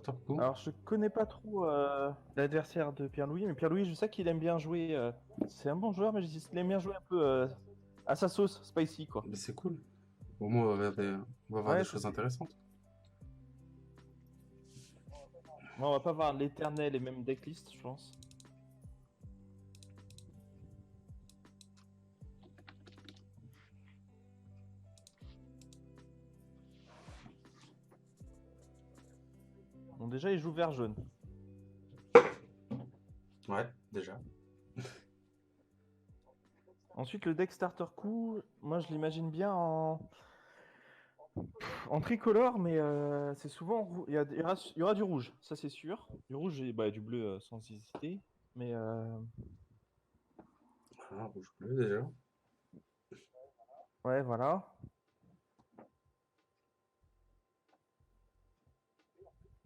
Starter coup. Alors, je connais pas trop l'adversaire de Pierre-Louis, mais Pierre-Louis, je sais qu'il aime bien jouer. C'est un bon joueur, mais il aime bien jouer un peu à sa sauce, spicy, quoi. Mais c'est cool. Au moins, on va voir des Ouais, choses intéressantes. on va pas voir l'éternel et même decklist, je pense. Bon, déjà, il joue vert jaune. Ouais, déjà. Ensuite, le deck starter coup, moi, je l'imagine bien en tricolore, mais c'est souvent. Il y aura du rouge, ça c'est sûr. Du rouge et du bleu sans hésiter. Mais Ah, rouge-bleu, déjà. ouais, voilà.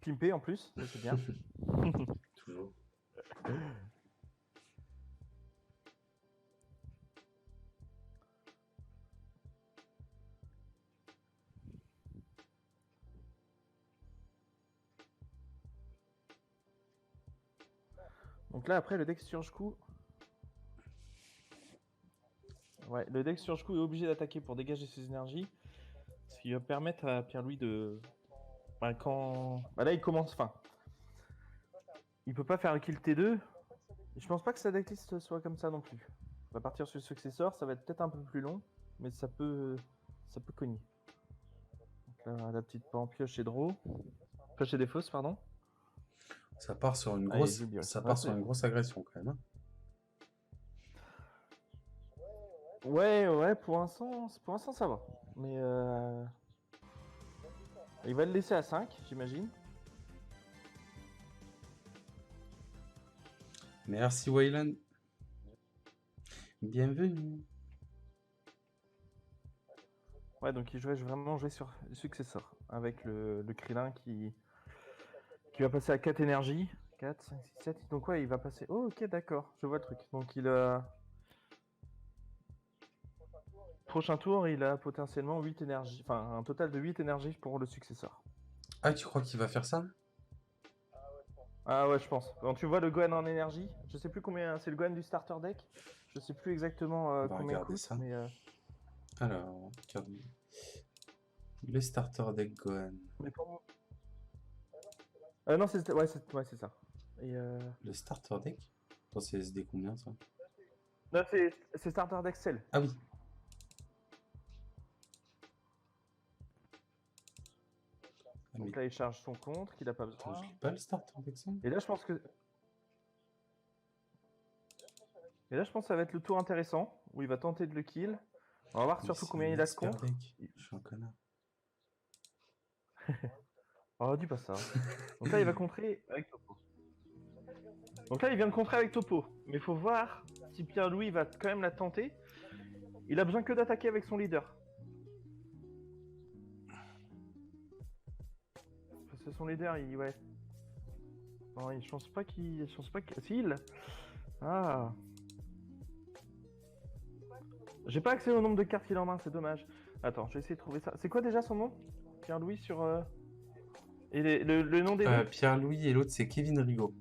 Pimpé en plus, ça c'est bien. Toujours. Donc là, après, le deck surge coup. Ouais, le deck surge coup est obligé d'attaquer pour dégager ses énergies. Ce qui va permettre à Pierre-Louis de. Là, il commence. Enfin, il peut pas faire le kill T2. Et je pense pas que sa decklist soit comme ça non plus. On va partir sur le successeur, ça va être peut-être un peu plus long, mais ça peut cogner. Donc là, la petite pioche et draw. Pioche et des fausses, pardon. Ça part sur une Allez, grosse, Julio, ça part sur une grosse agression quand même. Hein. Ouais, pour l'instant, ça va. Mais il va le laisser à 5, j'imagine. Merci Wayland. Bienvenue. Ouais, donc il vraiment jouer sur le successeur. Avec le Krillin qui va passer à 4 énergies. 4, 5, 6, 7. Donc ouais, il va passer. Oh, ok, d'accord, je vois le truc. Donc il a. Prochain tour, il a potentiellement 8 énergies. Enfin, un total de 8 énergies pour le successeur. Ah, tu crois qu'il va faire ça? Ah ouais, je pense. Quand tu vois le Gohan en énergie, je sais plus combien. C'est le Gohan du starter deck. Je sais plus exactement On va combien il regarder coûte, ça. mais. Alors, regarde. Le starter deck Gohan. Mais pour... non, c'est ça. Et, Le starter deck? Attends, c'est SD combien ça? non, c'est starter deck Cell. Ah oui. Donc là, il charge son contre, qu'il a pas besoin. Attends, je lis pas le starter deck ça? Et là, je pense que. Et là, je pense que ça va être le tour intéressant, où il va tenter de le kill. On va voir Mais surtout c'est combien un il a de expert contre. deck. Je suis un connard. Oh, dis pas ça. Donc là, il va contrer avec Topo. Donc là, il vient de contrer avec Topo. Mais il faut voir si Pierre-Louis va quand même la tenter. Il a besoin que d'attaquer avec son leader. Parce que son leader, ouais. Non, je pense pas qu'il. S'il. Ah. J'ai pas accès au nombre de cartes qu'il a en main, c'est dommage. Attends, je vais essayer de trouver ça. C'est quoi déjà son nom? Pierre-Louis sur. Et le nom des deux? Pierre-Louis et l'autre c'est Kevin Rigaud.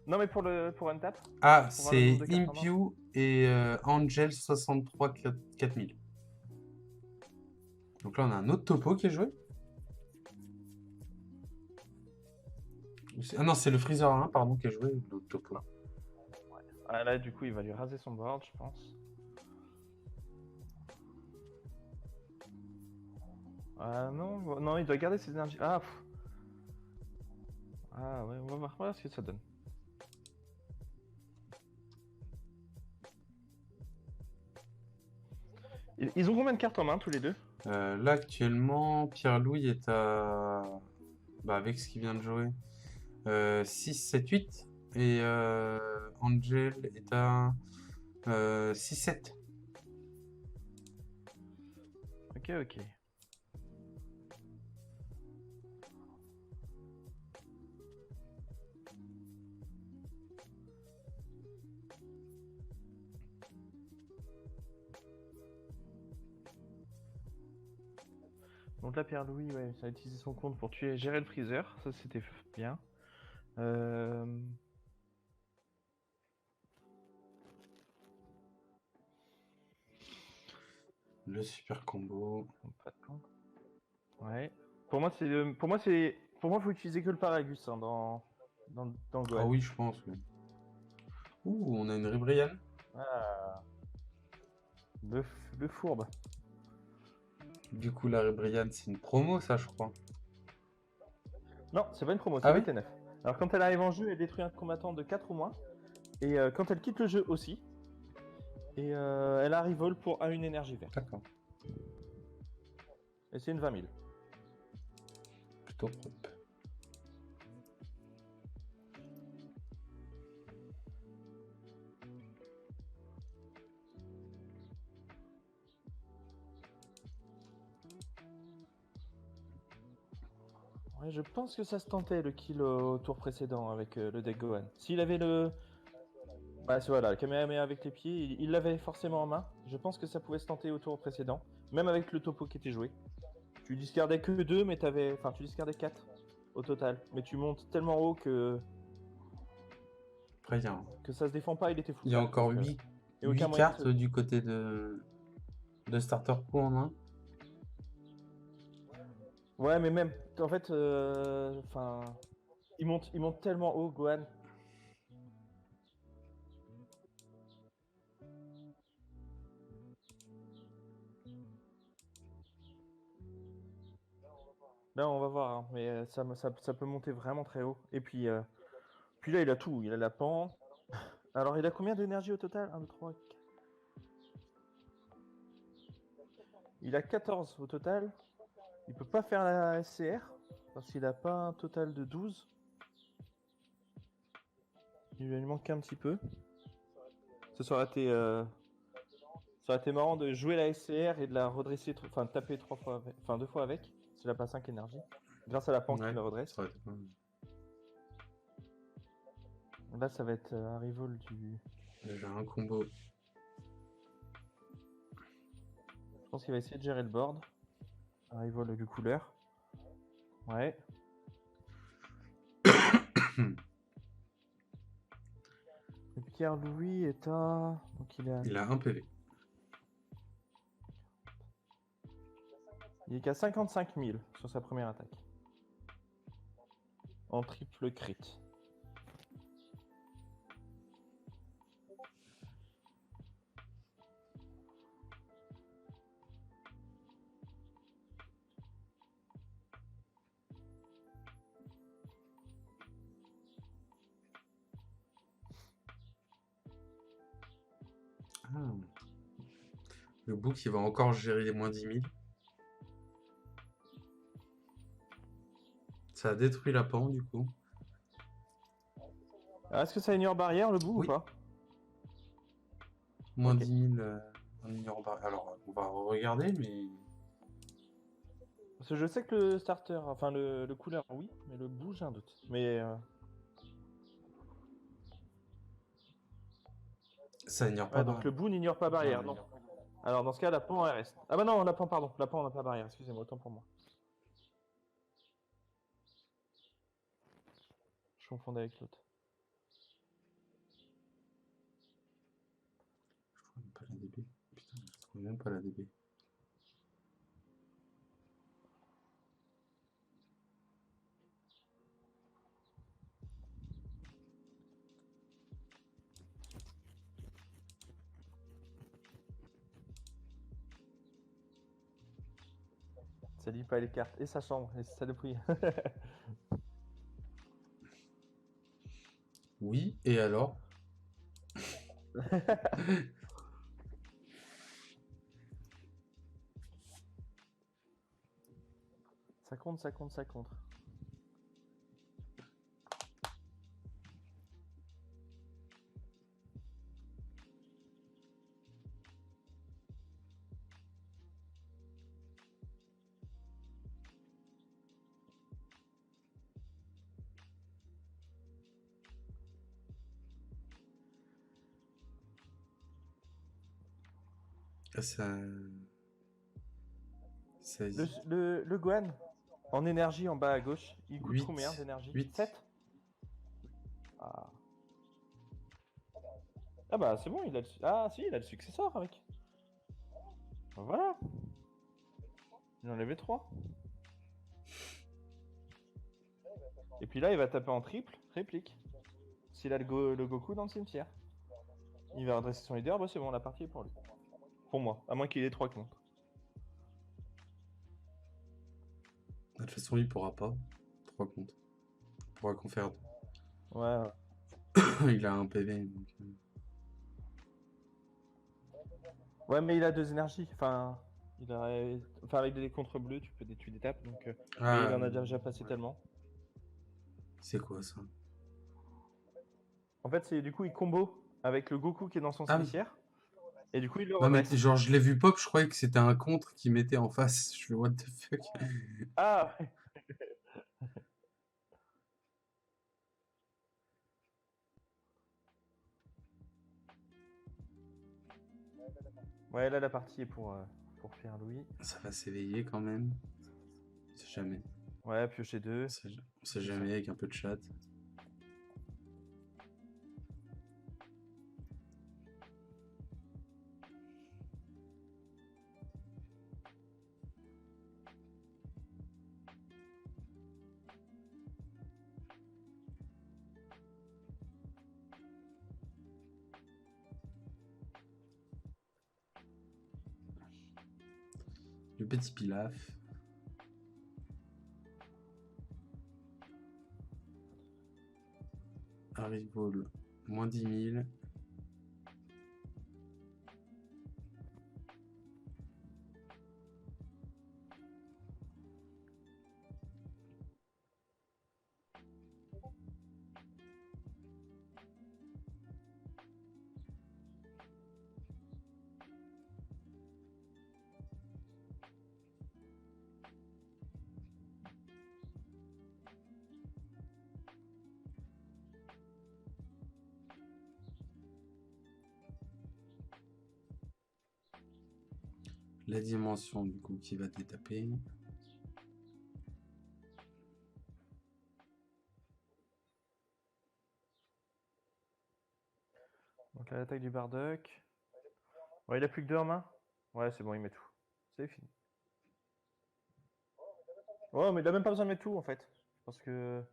Non, mais pour Untap. Ah, Pour voir le nombre c'est de cartes en main. Impew et Angel 63 4000. Donc là, on a un autre topo qui est joué. Ah non, c'est le Freezer 1, pardon, qui est joué, l'autre topo. Ah là, du coup, il va lui raser son board, je pense. Ah non, il doit garder ses énergies. Ah, ah ouais, on va voir ce que ça donne. Ils ont combien de cartes en main tous les deux? Là, actuellement, Pierre-Louis est à... Bah, avec ce qu'il vient de jouer. 6, 7, 8. Et Angel est à 6, 7. Ok. Donc là, Pierre-Louis, ouais, ça a utilisé son compte pour gérer le freezer. Ça, c'était bien. Euh, Le super combo. Pas de camp. Ouais. Pour moi, faut utiliser que le Paragus hein, dans Ah Gohan. oui, je pense, oui. Ouh, on a une Ribrianne. Ah, le, le fourbe. Du coup, la Ribrianne, c'est une promo, ça, je crois. Non, c'est pas une promo, c'est Ah oui? BT9. Alors quand elle arrive en jeu, elle détruit un combattant de 4 ou moins. Et quand elle quitte le jeu aussi. Et elle a reroll pour une énergie verte. D'accord. Et c'est une 20 000. Plutôt propre. Ouais, je pense que ça se tentait le kill au tour précédent avec le deck Gohan. S'il avait le. Bah, voilà, le Kamehameha avec les pieds, il l'avait forcément en main. Je pense que ça pouvait se tenter au tour précédent, même avec le topo qui était joué. Tu discardais que 2, mais t'avais. Enfin, tu discardais 4 au total. Mais tu montes tellement haut Après, que ça se défend pas, il était full il y a card. encore Donc, 8, y a aucun moyen cartes du côté de Starter Pro en main. Ouais, mais même. En fait, enfin. Il monte tellement haut, Gohan. Là, on va voir, hein, mais ça peut monter vraiment très haut. Et puis là, il a tout. Il a la pan. Alors, il a combien d'énergie au total 1, 2, 3, 4. Il a 14 au total. Il peut pas faire la SCR parce qu'il a pas un total de 12. Il lui manque un petit peu. Ça aurait été marrant de jouer la SCR et de la redresser, enfin de taper 3 fois avec, enfin 2 fois avec. S'il a pas 5 énergie. Grâce à la pan qui Ouais, le redresse. ça aurait été pas mal. Là, ça va être un revol du. J'ai un combo. Je pense qu'il va essayer de gérer le board. Un revol du couleur. Ouais. Et Pierre-Louis est à. Donc Il a un PV. Il est qu'à 55 000 sur sa première attaque. En triple crit. Ah. Le book, il va encore gérer les moins 10 000. Ça a détruit la pan, du coup. Est-ce que ça ignore barrière le bout Oui. ou pas? Moins Ok. 10 000 en ignore barrière. Alors, on va regarder, mais... Parce que je sais que le starter, enfin le couleur, oui, mais le bout, j'ai un doute. Mais Ça ignore pas ouais, donc barrière. le bout n'ignore pas barrière, non. Alors dans ce cas, la pan elle reste. Ah bah non, la pan, pardon, la pan n'a pas barrière. Excusez-moi, autant pour moi. Je confondais avec l'autre. Je trouve même pas la DB. Putain, je trouve même pas la DB. Ça lit pas les cartes et sa chambre et sa dépouille. Oui, et alors? Ça compte, ça compte, ça compte. Ça... Le, 16. le Gohan, en énergie en bas à gauche, il coûte 8. combien d'énergie? 8. 7. Ah. Ah bah c'est bon, il a le... Ah si, il a le successeur avec. Bah, voilà. Il en avait 3. Et puis là, il va taper en triple, réplique. S'il a le Goku dans le cimetière. Il va redresser son leader, bah c'est bon, la partie est pour lui. Pour moi, à moins qu'il ait 3 comptes. De toute façon, il pourra pas. 3 comptes. Il pourra qu'en faire 2. Ouais. Il a un PV. Donc... Ouais, mais il a 2 énergies. Enfin, enfin avec des contre bleus, tu peux tuer des tapes. Donc, mais il en a déjà passé tellement. C'est quoi ça? En fait, c'est du coup, il combo avec le Goku qui est dans son Ah oui. cimetière. Et du coup, il le Non mais redresse. genre je l'ai vu pop, je croyais que c'était un contre qui mettait en face. Je fais what the fuck. Ah ouais, là, la partie est pour Pierre Louis. Ça va s'éveiller quand même. On sait jamais. Ouais, piocher 2. On sait jamais avec un peu de chat. Le petit Pilaf. Haribol, moins 10 000. La dimension du coup qui va détaper. Donc là, l'attaque du Bardock. Ouais, il a plus que 2 en main. Ouais, c'est bon, il met tout. C'est fini. Oh, mais il a même pas besoin de mettre tout en fait. Parce que.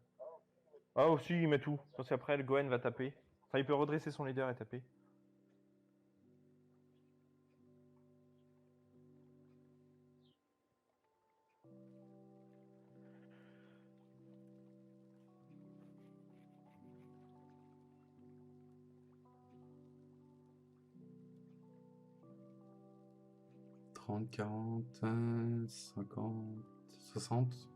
Ah, aussi, il met tout. Parce qu'après, le Gohan va taper. Enfin, il peut redresser son leader et taper. « 30, 40, 50, 60.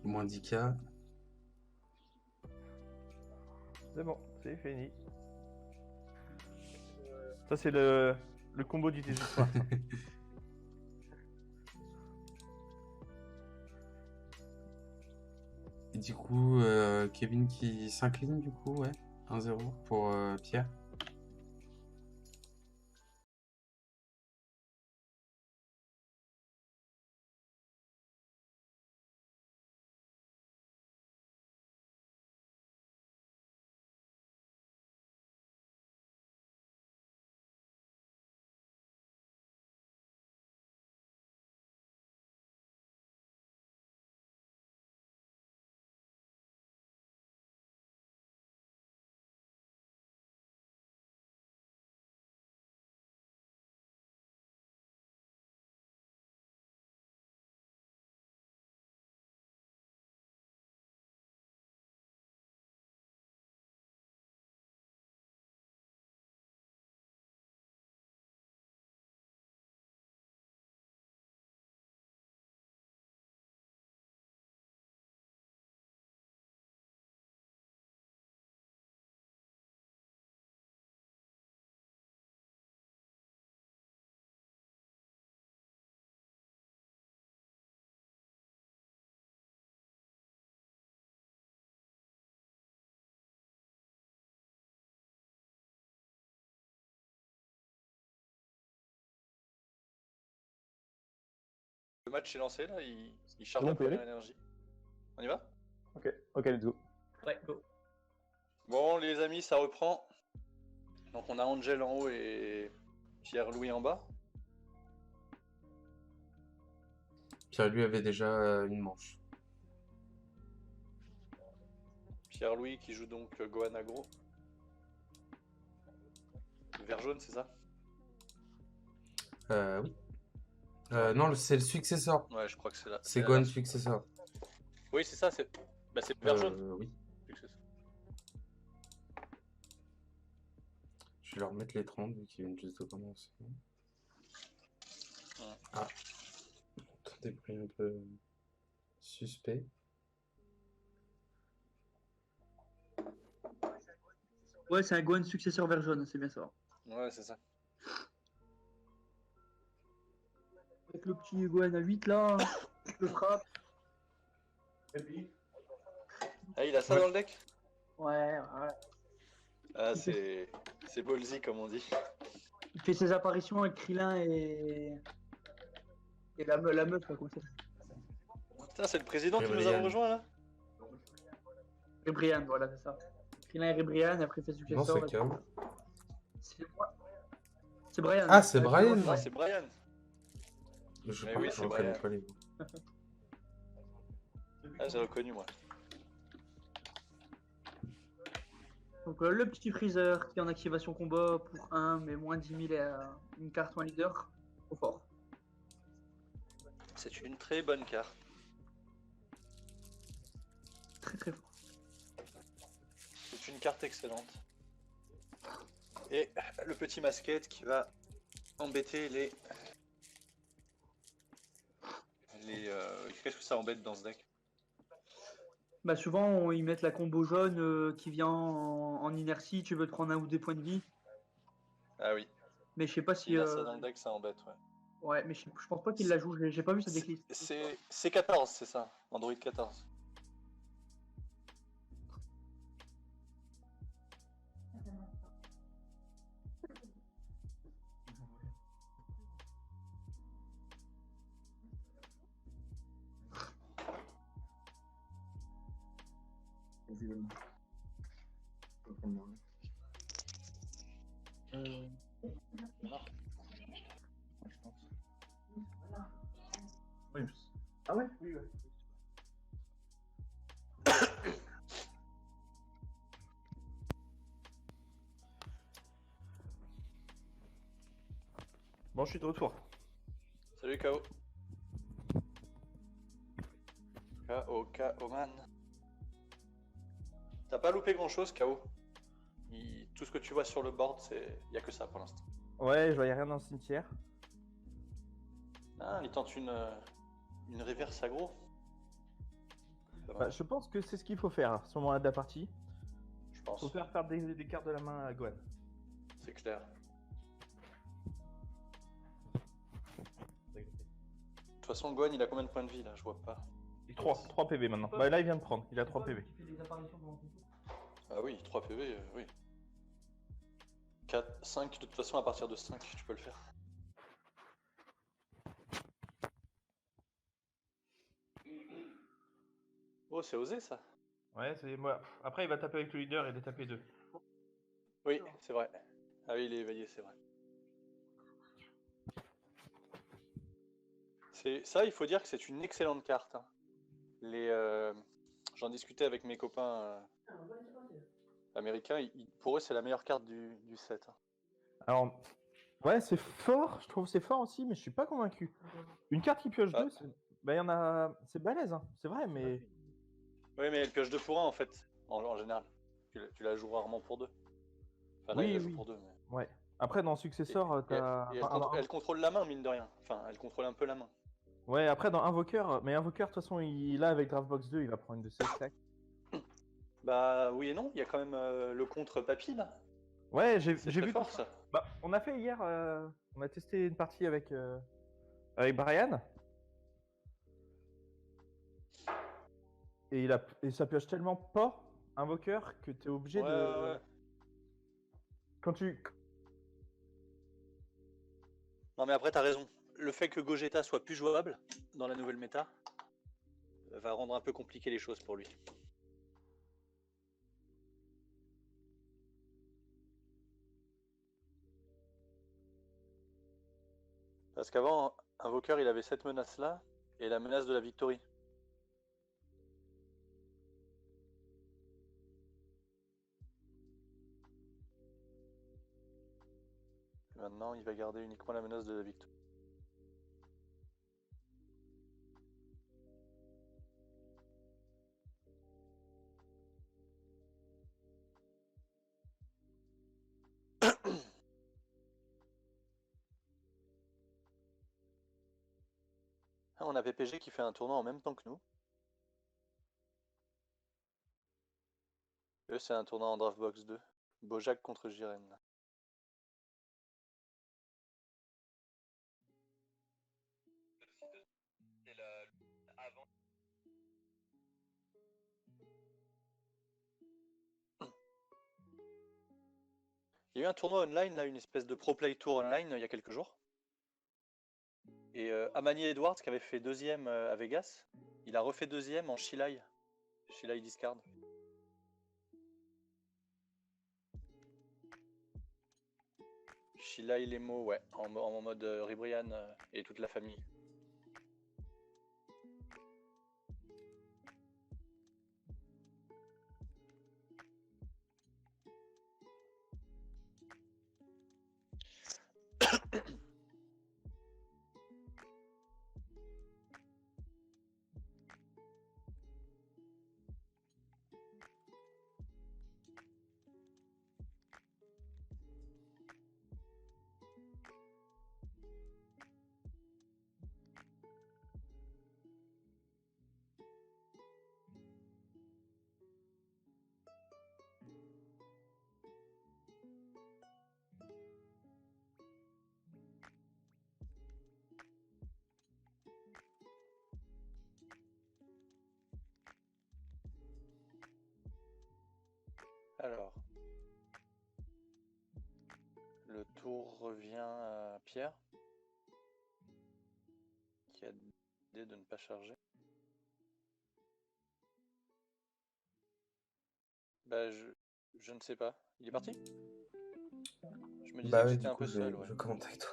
Moins 10K. C'est bon, c'est fini. Ça, c'est le combo du désespoir. Ça. Et du coup, Kevin qui s'incline du coup, ouais. 1-0 pour Pierre. match est lancé là, il charge Bon, la on peut y première aller énergie. On y va? Ok, let's go. Ouais, go. Bon, les amis, ça reprend. Donc on a Angel en haut et Pierre-Louis en bas. Pierre lui avait déjà une manche. Pierre-Louis qui joue donc Gohan Agro. Vert jaune, c'est ça? Oui. Non, c'est le successeur. Ouais, je crois que c'est là. C'est la Gohan version- successeur. Oui, c'est ça, c'est vert jaune. Oui. Successeur. Je vais leur mettre les 30 vu qu'ils viennent juste de commencer. Ouais. Ah. Tout est pris un peu suspect. Ouais, c'est un Gohan successeur vert jaune, c'est bien ça. Ouais, c'est ça. Avec le petit Gohan à 8 là, le frappe. Ah, il a ça Ouais. dans le deck? Ouais. Ah, c'est ballsy comme on dit. Il fait ses apparitions avec Krillin et la meuf là, comment ça s'appelle? Putain, c'est le président qui nous a Ribrianne. rejoint là? Ribrianne, voilà, c'est ça. Krillin et Ribrianne, et après il fait Non, successeur. c'est Kao. C'est Brian. Ah, c'est Brian. Ah, c'est Brian. Je Mais crois oui, que je c'est reconnais Brian. pas les mots. Ah, j'ai reconnu moi. Donc le petit Freezer qui est en activation combat pour 1, mais moins 10 000 et une carte ou un leader, trop fort. C'est une très bonne carte. Très très fort. C'est une carte excellente. Et le petit masquette qui va embêter les... Qu'est-ce que ça embête dans ce deck? Bah souvent ils mettent la combo jaune qui vient en inertie, tu veux te prendre un ou des points de vie. Ah oui, Mais je sais pas si... s'il a ça dans le deck, ça embête, ouais. Ouais, mais je pense pas qu'il la joue, j'ai pas vu sa decklist. C'est 14, c'est ça, Android 14. Ah ouais? Oui, ouais. Bon, je suis de retour. Salut KO. KO man. T'as pas loupé grand chose KO. Tout ce que tu vois sur le board, y a que ça pour l'instant. Ouais, je voyais rien dans le cimetière. Ah, il tente une reverse aggro. Pas Bah, mal, je pense que c'est ce qu'il faut faire à ce moment-là de la partie. je pense, Faut faire perdre des cartes de la main à Gohan. c'est clair. De toute façon, Gohan, il a combien de points de vie là? Je vois pas. 3 PV maintenant. Bah là, il vient de prendre. Il a 3 PV. Ah oui, 3 PV, oui. 4, 5, de toute façon, à partir de 5, tu peux le faire. Oh, c'est osé ça. Ouais, c'est moi. Après, il va taper avec le leader et les taper 2. Oui, c'est vrai. Ah oui, il est éveillé, c'est vrai. Ça, il faut dire que c'est une excellente carte, hein. J'en discutais avec mes copains américains, pour eux c'est la meilleure carte du set, hein. Alors, ouais, c'est fort. Je trouve que c'est fort aussi, mais je suis pas convaincu. Une carte qui pioche Ah. 2, bah, y en a... c'est balèze, hein. C'est vrai, mais... Oui, mais elle pioche 2 pour 1 en fait, en général. Tu la joues rarement pour 2. Enfin là, il la joue pour 2. Mais... Ouais. Après, dans Successor, t'as... Et elle contrôle la main, mine de rien. Enfin, elle contrôle un peu la main. Ouais, après, dans Invoker... Mais Invoker, de toute façon, là, avec Draftbox 2, il va prendre une de 7 sacs. Bah oui et non, il y a quand même le contre papy là. Ouais, j'ai C'est vu très tout fort ça. ça. Bah, on a fait hier... On a testé une partie avec Brian. Et ça pioche tellement pas Invoker que t'es obligé Ouais, de... ouais. Quand tu... Non mais après t'as raison. le fait que Gogeta soit plus jouable dans la nouvelle méta va rendre un peu compliqué les choses pour lui. Parce qu'avant, Invoker, il avait cette menace-là et la menace de la Victory. Maintenant, il va garder uniquement la menace de la Victory. Ah, on a PPG qui fait un tournoi en même temps que nous. Eux, c'est un tournoi en Draftbox 2. Bojack contre Jiren. Il y a eu un tournoi online, là, une espèce de Pro Play Tour online il y a quelques jours. Et Amani Edwards, qui avait fait deuxième à Vegas, il a refait deuxième en Shilai. Shilai Discard. Shilai Lemo, ouais, en mode Ribrian et toute la famille. Alors, le tour revient à Pierre, qui a décidé de ne pas charger. Bah, je ne sais pas. Il est parti? Je me disais Bah que ouais, j'étais du un coup, peu seul, ouais. je commente avec toi.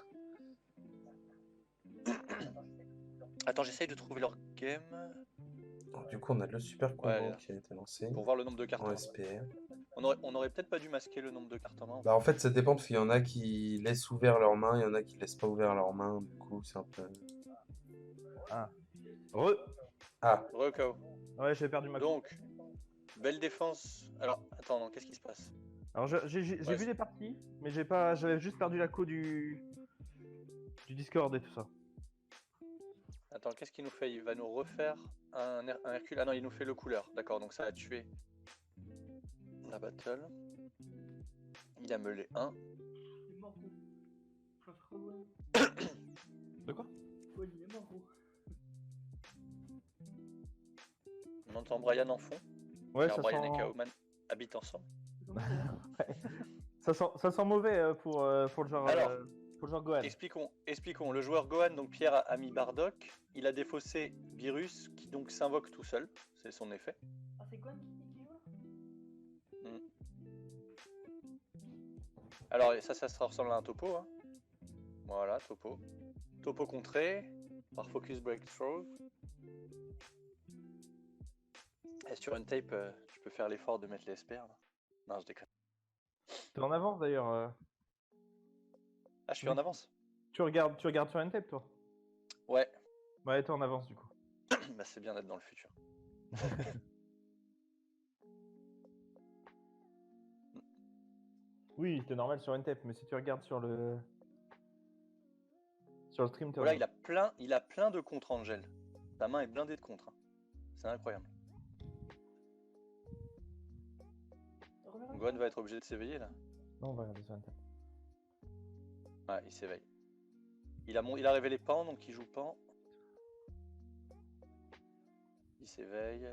Attends, j'essaye de trouver leur game. Donc, du coup, on a le super Ouais, elle est combo là. qui a été lancé Pour voir le nombre de cartes en en main. SPR. On aurait peut-être pas dû masquer le nombre de cartes en main. Bah, en fait, ça dépend parce qu'il y en a qui laissent ouvert leurs mains, il y en a qui laissent pas ouvert leurs mains. Du coup, c'est un peu. Ah. Ah, Recao. Ouais, j'ai perdu ma Donc, belle défense. Alors, attends, non, qu'est-ce qui se passe? Alors j'ai Ouais, vu des parties, mais j'avais juste perdu la co du Discord et tout ça. Attends, qu'est-ce qu'il nous fait? Il va nous refaire un Hercule. Ah non, il nous fait le couleur. D'accord, donc ça a tué la battle. Il a meulé 1. Il est mort, gros. Ça sera ouais. De quoi? Ouais, il est mort, gros. On entend Brian en fond. Ouais, car ça Brian sent... et Kaoman habitent ensemble. ça sent mauvais pour le genre Alors, Gohan. Expliquons. Le joueur Gohan, donc Pierre, a mis Bardock. Il a défaussé Virus, qui donc s'invoque tout seul. C'est son effet. Ah, c'est quoi qui joue là? Alors, ça ressemble à un topo. Hein. Voilà, topo. Topo contré par Focus Breakthrough. Et sur une tape, tu peux faire l'effort de mettre les SPR. Là. Non, je déconne. T'es en avance d'ailleurs. Ah, je suis Oui. en avance. Tu regardes sur une tape, toi? Ouais. Ouais, t'es en avance du coup. Bah, c'est bien d'être dans le futur. Oui, c'est normal sur une tape, mais si tu regardes sur le stream, t'es en Voilà, avance. il a plein de contre Angel. Sa main est blindée de contre. Hein. C'est incroyable. Gohan va être obligé de s'éveiller là. Non, on va regarder sur une tape. Ouais, il s'éveille. Il a révélé Pan, donc il joue Pan. Il s'éveille.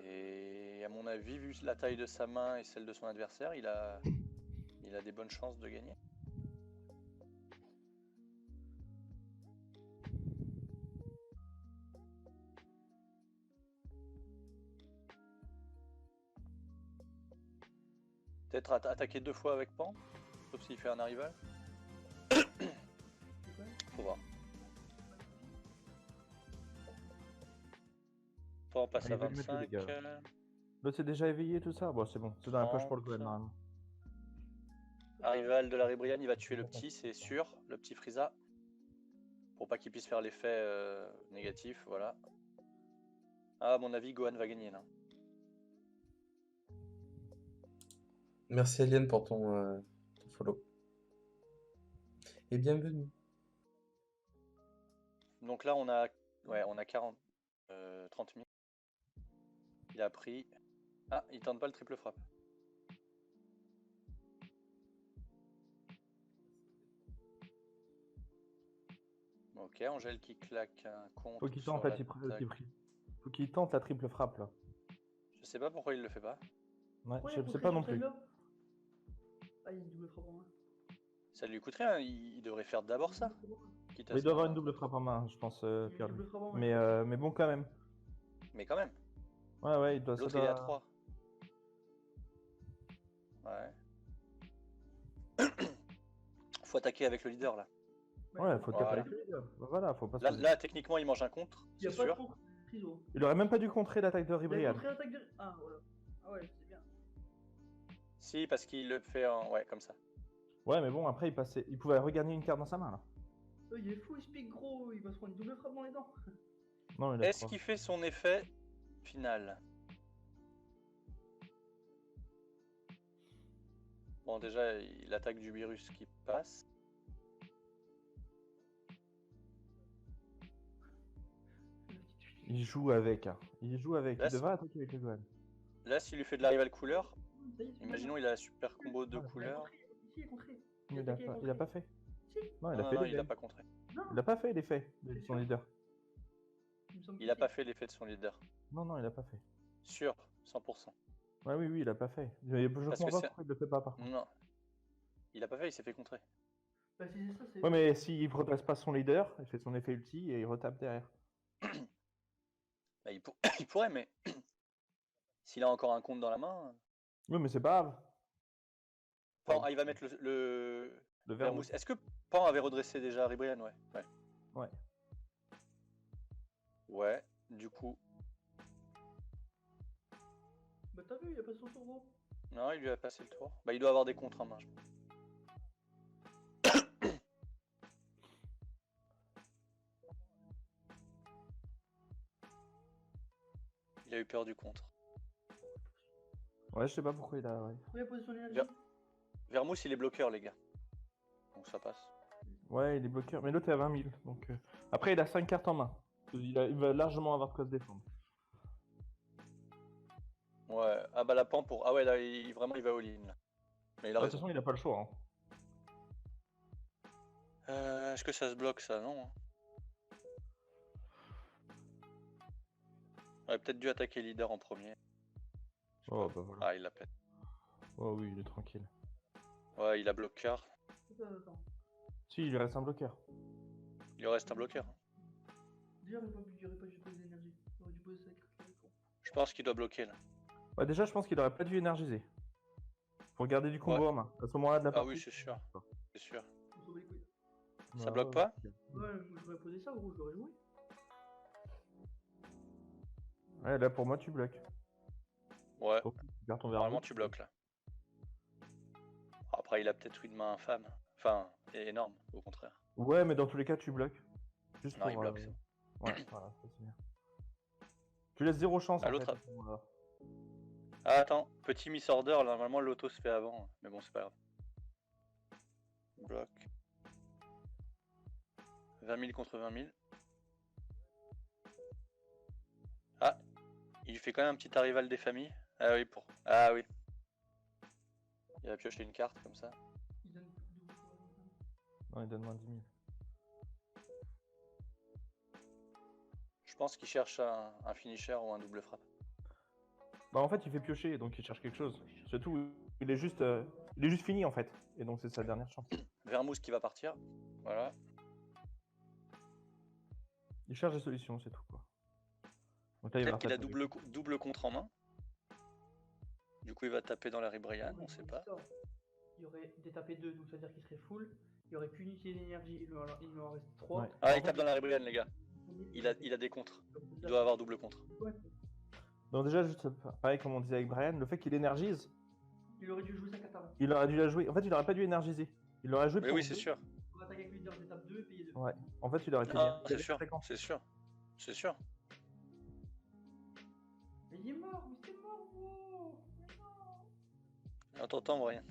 Et à mon avis, vu la taille de sa main et celle de son adversaire, il a il a des bonnes chances de gagner. Peut-être attaquer 2 fois avec Pan, sauf s'il fait un arrival. Faut voir. Pan passe Ah, à il va lui mettre le 25. dégât, L'autre c'est déjà éveillé tout ça? Bon, c'est bon, c'est dans la poche pour le 30. Gwen normalement. Arrival de la Ribrianne, il va tuer le petit, c'est sûr, le petit Frieza. Pour pas qu'il puisse faire l'effet négatif, voilà. Ah, à mon avis, Gohan va gagner là. Merci Alien pour ton follow. Et bienvenue. Donc là, on a 30 000. Il a pris. Ah, il tente pas le triple frappe. Ok, Angèle qui claque un contre. Faut qu'il sur tente, l'attaque. faut qu'il tente la triple frappe là. Je sais pas pourquoi il le fait pas. Ouais, Pourquoi il je a sais contré pas sur non plus. celle-là? Ah, il y a une double frappe en main. Ça lui coûte rien, il devrait faire d'abord ça. Quitte à Mais il se doit avoir prendre une double frappe en main, je pense, Il y a une Pierre. double frappe en main. Mais bon, quand même. Mais quand même, Ouais, il doit. l'autre il est à 3. Ouais. Faut attaquer avec le leader là. Ouais, faut taper Voilà. avec lui. Voilà, faut pas se Là, poser- là, techniquement, il mange un contre, Il y a c'est pas de sûr. contre Friso. Il aurait même pas dû contrer l'attaque de Il a Ribrianne. contré l'attaque de. Ah, voilà. Ah ouais, c'est bien. Si, parce qu'il le fait en. Ouais, comme ça. Ouais, mais bon, après, il pouvait regagner une carte dans sa main là. Il est fou, il se pique gros, il va se prendre une double frappe dans les dents. Non, il a Est-ce trois. qu'il fait son effet final? Bon, déjà, il attaque du virus qui passe. Il joue avec. Hein. Il joue avec. Là, Il devrait attaquer avec le Gohan. Là, s'il lui fait de la rival couleur, Ça y est, c'est imaginons il a la super combo de Ah, bon. Il a couleurs. contré. Ici, il a contré. Mais attaqué, il a pas fait. Si. Non, il Non, a fait non, les il a faits. pas contré. Non, Il a pas fait l'effet de C'est son sûr. leader. il me semble que Il a si. pas fait l'effet de son leader. Non, il a pas fait. Sûr, 100%. Ouais, oui, il a pas fait. Je Parce comprends que pas c'est- pourquoi il le fait pas par contre. Non. Il a pas fait, il s'est fait contrer. Bah, si c'est ça, c'est. Ouais, mais s'il repasse pas son leader, il fait son effet ulti et il retape derrière. Bah, il pourrait, mais s'il a encore un compte dans la main. Oui, mais c'est pas grave. Pan, il va mettre le Le Vermouth. vermouth. Est-ce que Pan avait redressé déjà Ribrianne? Ouais. Ouais. Ouais, du coup. Bah, t'as vu, il a pas son tour gros. Non, il lui a passé le tour. Bah, il doit avoir des contres en main, je pense. Il a eu peur du contre. Ouais, je sais pas pourquoi il a. Ouais, Oui, il a posé son énergie. Ver- Vermouth, il est bloqueur, les gars. Donc ça passe. ouais il est bloqué. Mais l'autre est à 20 000. Donc, après, il a 5 cartes en main. Il va largement avoir de quoi se défendre. Ouais, ah bah la Pan pour. Ah ouais, là, vraiment, il va all-in. Là. Mais il a De toute raison. façon, il a pas le choix. Hein. Est-ce que ça se bloque, ça? Non. On aurait peut-être dû attaquer leader en premier. Oh, bah voilà. Ah, il la pète. Oh oui, il est tranquille. Ouais, il a bloqueur. Attends. Si, il lui reste un bloqueur. Il lui reste un bloqueur. Déjà, il aurait pas dû poser l'énergie. Il aurait dû poser sa carte avec con. Je pense qu'il doit bloquer là. Ouais, déjà, je pense qu'il aurait pas dû énergiser. Pour garder du combo Ouais. en main. À ce moment-là de la Ah partie. oui, c'est sûr. C'est sûr. On s'en bat les couilles. Ça bloque pas? Ouais, moi j'aurais posé ça, gros, j'aurais joué. Ouais, là, pour moi, tu bloques. Ouais, Oh, tu perds ton normalement vermouth. tu bloques là. Après, il a peut-être une main infâme. Enfin, énorme, au contraire. Ouais, mais dans tous les cas, tu bloques. Juste Non, il pour, bloque, c'est bon. Ouais, voilà, ça c'est bien. Tu laisses zéro chance Ah, en l'autre fait, a- à ce moment-là. Ah, attends, petit misorder, là, normalement l'auto se fait avant. Mais bon, c'est pas grave. Bloc. 20 000 contre 20 000. Ah, il fait quand même un petit arrival des familles. Ah oui, pour. Ah oui. Il va piocher une carte comme ça. Il donne double fois. Non, il donne moins 10 000. Je pense qu'il cherche un finisher ou un double frappe. Bah en fait il fait piocher donc il cherche quelque chose. C'est tout. Il est juste Il est juste fini en fait. Et donc c'est sa dernière chance. Vermouth qui va partir. Voilà. Il cherche des solutions, c'est tout quoi. Donc là, il va Peut-être qu'il a retaper. double contre en main. Du coup, il va taper dans la Ribrianne, on sait pas. Il y aurait des tapés 2, donc c'est-à-dire qu'il serait full. Il y aurait qu'une unité d'énergie, il en reste 3. Ouais. Ah, En il tape fait- dans la Ribrianne, les gars. Il a des contres. Il doit avoir double contre. Donc déjà, juste pareil comme on disait avec Brian, le fait qu'il énergise, Il aurait dû jouer sa katana. il aurait dû la jouer. En fait, il aurait pas dû énergiser. Il l'aurait joué Mais pour oui, c'est deux. sûr. Pour attaquer avec leader d'étape 2 et payer 2. Ouais. En fait, il aurait été Ah, bien. Il c'est avait sûr, très fréquent. c'est sûr. C'est sûr. Mais il est mort, mais c'est mort, gros. Mais non. On t'entend, rien.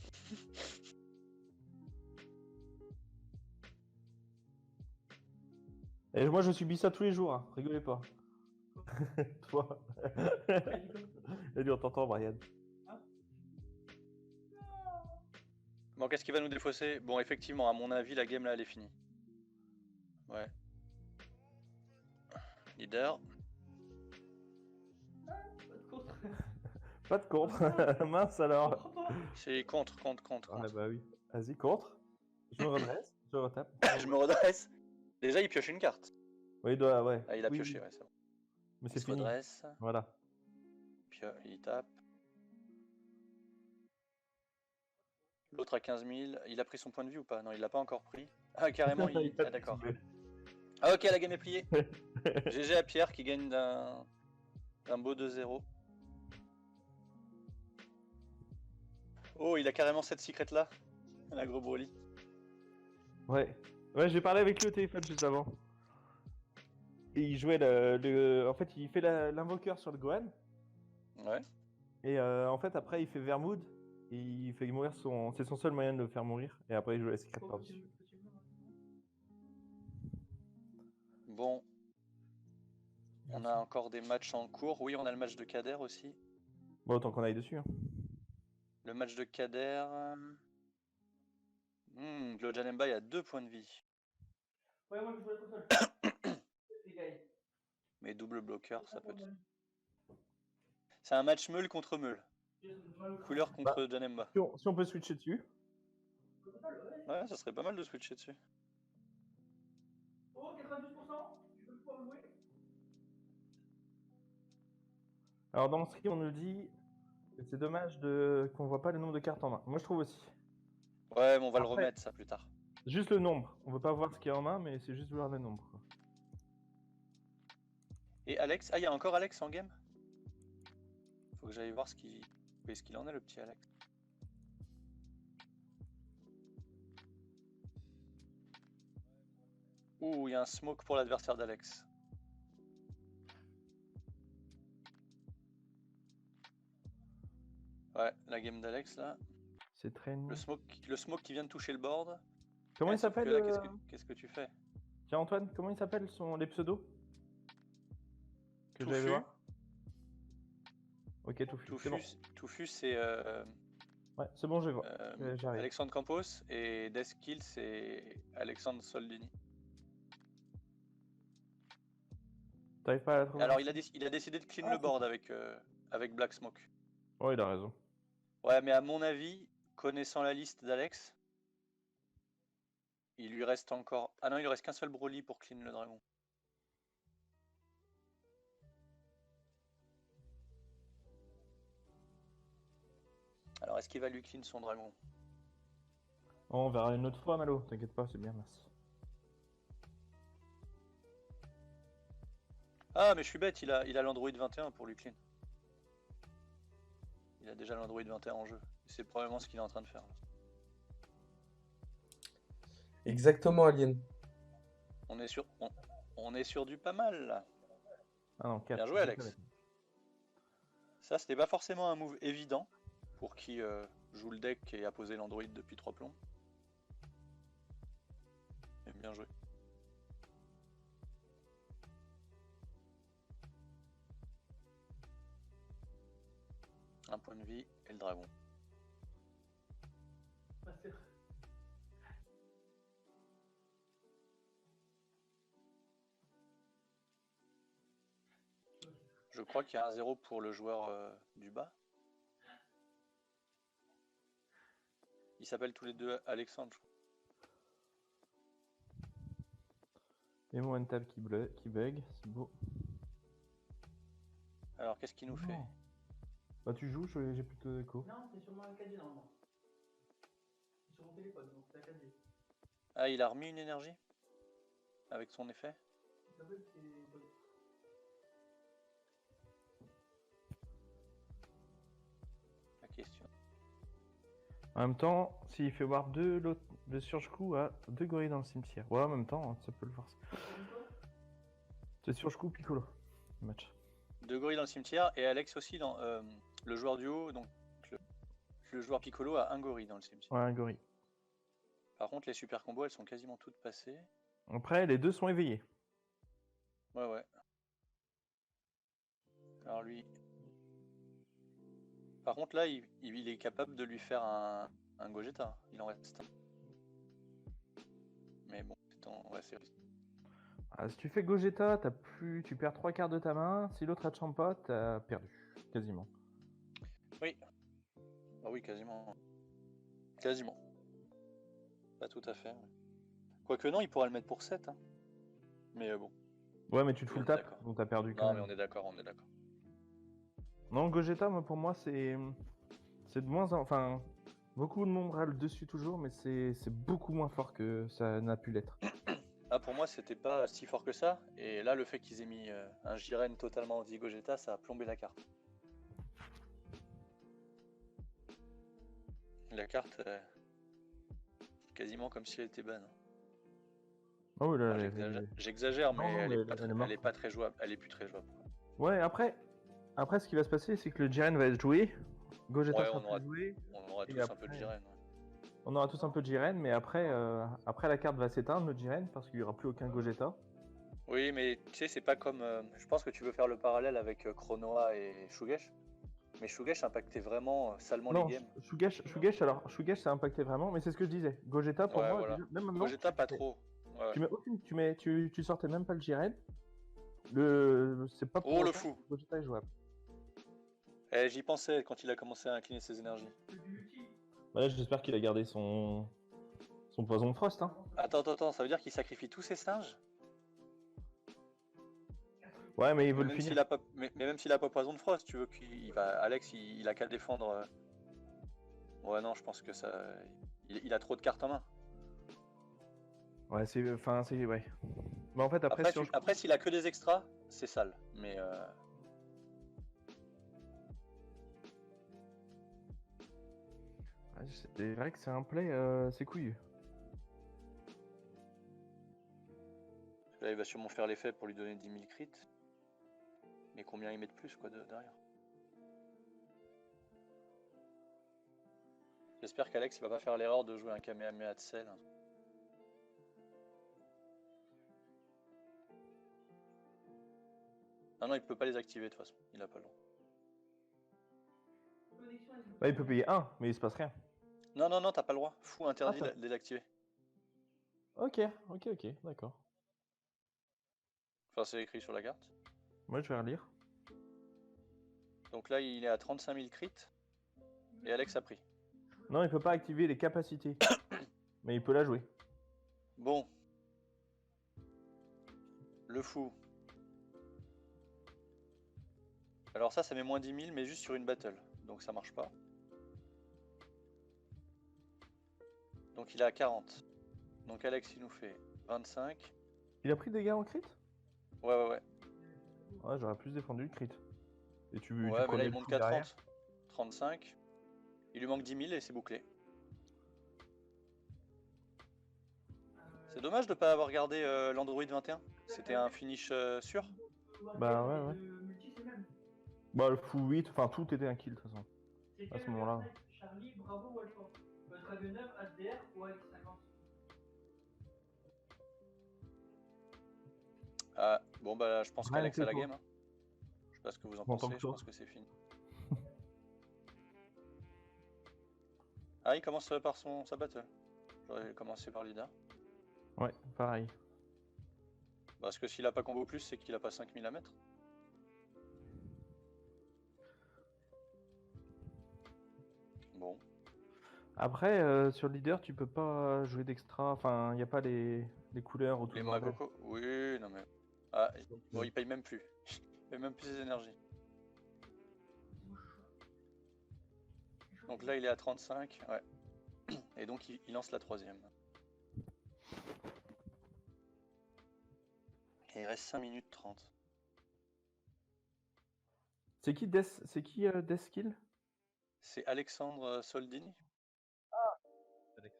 Et moi, je subis ça tous les jours. Hein. Rigolez pas. Toi. Et lui, on t'entend, Brian. Bon, qu'est-ce qui va nous défausser? Bon, effectivement, à mon avis, la game là, elle est finie. Ouais. Leader. Pas de contre. Mince alors. C'est contre. Ouais, bah oui. Vas-y, contre. Je me redresse. Je retape. Je me redresse. Déjà, il pioche une carte. Oui, il doit. Ouais. Ah, il a Oui, pioché, oui. ouais, c'est bon. Mais Il c'est se fini. redresse. Voilà. Il tape. L'autre a 15 000. Il a pris son point de vue ou pas? Non, il l'a pas encore pris. Ah, carrément, il... Ah, d'accord. Ah, ok, la game est pliée. GG à Pierre qui gagne d'un beau 2-0. Oh, il a carrément cette secret là. La gros Broly. Ouais. Ouais, j'ai parlé avec lui au téléphone juste avant. Et il jouait En fait, il fait l'invoqueur sur le Gohan. Ouais. Et en fait, après, il fait Vermood. Et il fait mourir son. C'est son seul moyen de le faire mourir. Et après, il joue la secret par-dessus. Bon. On a encore des matchs en cours. Oui, on a le match de Kader aussi. Bon, autant qu'on aille dessus. Hein. Le match de Kader. Claude Janemba, il a 2 points de vie. Ouais, moi je joue tout seul. Les gars. Mais double bloqueur, ça peut être. C'est un match meule contre meule. Couleur contre Janemba. Si on peut switcher dessus. Ouais, ça serait pas mal de switcher dessus. Oh, 92%. Tu peux pouvoir jouer. Alors, dans le stream, on nous dit que c'est dommage qu'on voit pas le nombre de cartes en main. Moi, je trouve aussi. Ouais, mais on va le Après- remettre ça plus tard. Juste le nombre. On veut pas voir ce qu'il y a en main, mais c'est juste voir le nombre. Quoi. Et Alex, ah, il y a encore Alex en game? Faut que j'aille voir ce qu'il en est, le petit Alex. Ouh, il y a un smoke pour l'adversaire d'Alex. Ouais, la game d'Alex là. C'est très. Le smoke qui vient de toucher le board. Comment Ouais, il sauf que s'appelle là, qu'est-ce que tu fais? Tiens, Antoine, comment il s'appelle les pseudos que j'allais Touffu. voir. Ok, Touffu. C'est bon. Touffu, c'est Ouais, c'est bon, je vais voir. J'arrive. Alexandre Campos et Deathkill, c'est Alexandre Soldini. T'arrives pas à la trouver? Alors, il a décidé de clean le board avec Black Smoke. Oh, il a raison. Ouais, mais à mon avis, connaissant la liste d'Alex, il lui reste encore... Ah non, il lui reste qu'un seul Broly pour clean le dragon. Alors, est-ce qu'il va lui clean son dragon? Oh, on verra une autre fois, Malo. T'inquiète pas, c'est bien, merci. Ah, mais je suis bête, il a l'Android 21 pour lui clean. Il a déjà l'Android 21 en jeu. C'est probablement ce qu'il est en train de faire. Là. Exactement, Alien. On est sur du pas mal, là. Ah non, 4. Bien joué, Alex. Ça, c'était pas forcément un move évident pour qui joue le deck et a posé l'Android depuis 3 plombs. Mais bien joué. Un point de vie et le dragon. Je crois qu'il y a un 0 pour le joueur du bas. Ils s'appellent tous les deux Alexandre. Et mon tab qui bug, c'est beau. Alors, qu'est-ce qu'il nous fait? Non. Bah tu joues, j'ai plutôt d'écho. Non, c'est sur mon 4G normalement. C'est sur mon téléphone, donc c'est la 4G. Ah, il a remis une énergie? Avec son effet? Ça veut, c'est bon. La question. En même temps, s'il fait warp 2, le surge-coup a 2 gorilles dans le cimetière. Ouais, en même temps, ça peut le forcer. C'est surge-coup Piccolo, le match. 2 gorilles dans le cimetière et Alex aussi dans le joueur duo, donc le joueur Piccolo a 1 gorille dans le cimetière. Ouais, un gorille. Par contre, les super combos, elles sont quasiment toutes passées. Après, les deux sont éveillés. Ouais, ouais. Alors lui... Par contre, là, il est capable de lui faire un Gogeta. Il en reste un. Mais bon, ouais, c'est risqué. Ah, si tu fais Gogeta, tu perds 3 quarts de ta main. Si l'autre a Champa, t'as perdu. Quasiment. Oui. Ah oui, quasiment. Quasiment. Pas tout à fait. Ouais. Quoique non, il pourra le mettre pour 7. Hein. Mais bon. Ouais, mais tu te Oui, fous on le est tap, d'accord. donc t'as perdu quand Non, même. mais on est d'accord, on est d'accord. Non, Gogeta, moi, pour moi, c'est de moins enfin, beaucoup de monde râle dessus toujours, mais c'est beaucoup moins fort que ça n'a pu l'être. Ah, pour moi, c'était pas si fort que ça. Et là, le fait qu'ils aient mis un Jiren totalement anti-Gogeta, ça a plombé la carte. La carte, quasiment comme si elle était ban. Oh oui, là, Enfin, j'exagère, mais, Non, elle, mais est pas elle est morte. elle est pas très jouable. Elle est plus très jouable. Ouais, après, ce qui va se passer, c'est que le Jiren va être joué, Gogeta Ouais, sera on aura, plus joué, on aura et tous un après- peu de Jiren. Ouais. on aura tous un peu de Jiren, mais après la carte va s'éteindre, le Jiren, parce qu'il n'y aura plus aucun Gogeta. Oui, mais tu sais, c'est pas comme. Je pense que tu veux faire le parallèle avec Chronoa et Shugesh. Mais Shugesh impactait vraiment salement les Non, games. Shugesh, ça a impacté vraiment, mais c'est ce que je disais. Gogeta, pour Ouais, moi, voilà. même maintenant, Gogeta, pas trop. Ouais. tu sortais même pas le Jiren. C'est pas pour Oh, le autant fou. que Gogeta est jouable. Eh, j'y pensais quand il a commencé à incliner ses énergies. Bah là, j'espère qu'il a gardé son poison de frost. Hein. Attends, ça veut dire qu'il sacrifie tous ses singes? Ouais, mais il veut Mais le même finir. s'il a pas, mais même s'il a pas poison de frost, tu veux qu'il va. Alex, il a qu'à défendre. Ouais, non, je pense que ça. Il a trop de cartes en main. Ouais, ouais. Mais en fait, Après, s'il a que des extras, c'est sale. Mais ouais, c'est vrai que c'est un play, c'est couillu. là, il va sûrement faire l'effet pour lui donner 10 000 crits. Mais combien il met de plus, quoi, derrière? J'espère qu'Alex il va pas faire l'erreur de jouer un Kamehameha de sel. Non, il peut pas les activer de toute façon, il a pas le droit. Bah, il peut payer 1, mais il se passe rien. Non, t'as pas le droit. Fou, interdit ça- de les activer. Ok, d'accord. Enfin, c'est écrit sur la carte. Moi, je vais relire. Donc là, il est à 35 000 crits. Et Alex a pris. Non, il peut pas activer les capacités. Mais il peut la jouer. Bon. Le fou. Alors ça met moins 10 000, mais juste sur une battle. Donc ça marche pas. Donc il est à 40. Donc Alex, il nous fait 25. Il a pris des dégâts en crit? Ouais. Ouais, j'aurais plus défendu le crit. Et tu Ouais, mais là, prenais il le monte coup qu'à derrière. 30. 35. Il lui manque 10 000 et c'est bouclé. C'est dommage de pas avoir gardé l'Android 21. C'était un finish sûr. Bah ouais. Bah le fou 8, enfin tout était un kill de toute façon. À ce moment-là. Charlie, Bravo ou Alpha Dragunov, HDR ou AX50. Ah, bon bah je pense Ouais, qu'Alex a la c'est game. Hein. Je sais pas ce que vous en En tant pensez, que je toi. pense que c'est fini. Ah, il commence par sa battle. J'aurais commencé par Lida. Ouais, pareil. Parce que s'il a pas combo plus, c'est qu'il a pas 5000 à mettre. Bon. Après, sur le leader, tu peux pas jouer d'extra. Enfin, il n'y a pas les couleurs ou tout Les le bordel. Magoko. Oui, non mais. Ah, Donc, bon, il paye même plus. Il paye même plus ses énergies. Donc là, il est à 35. Ouais. Et donc, il lance la troisième. Et il reste 5 minutes 30. C'est qui Death Skill? C'est Alexandre Soldini.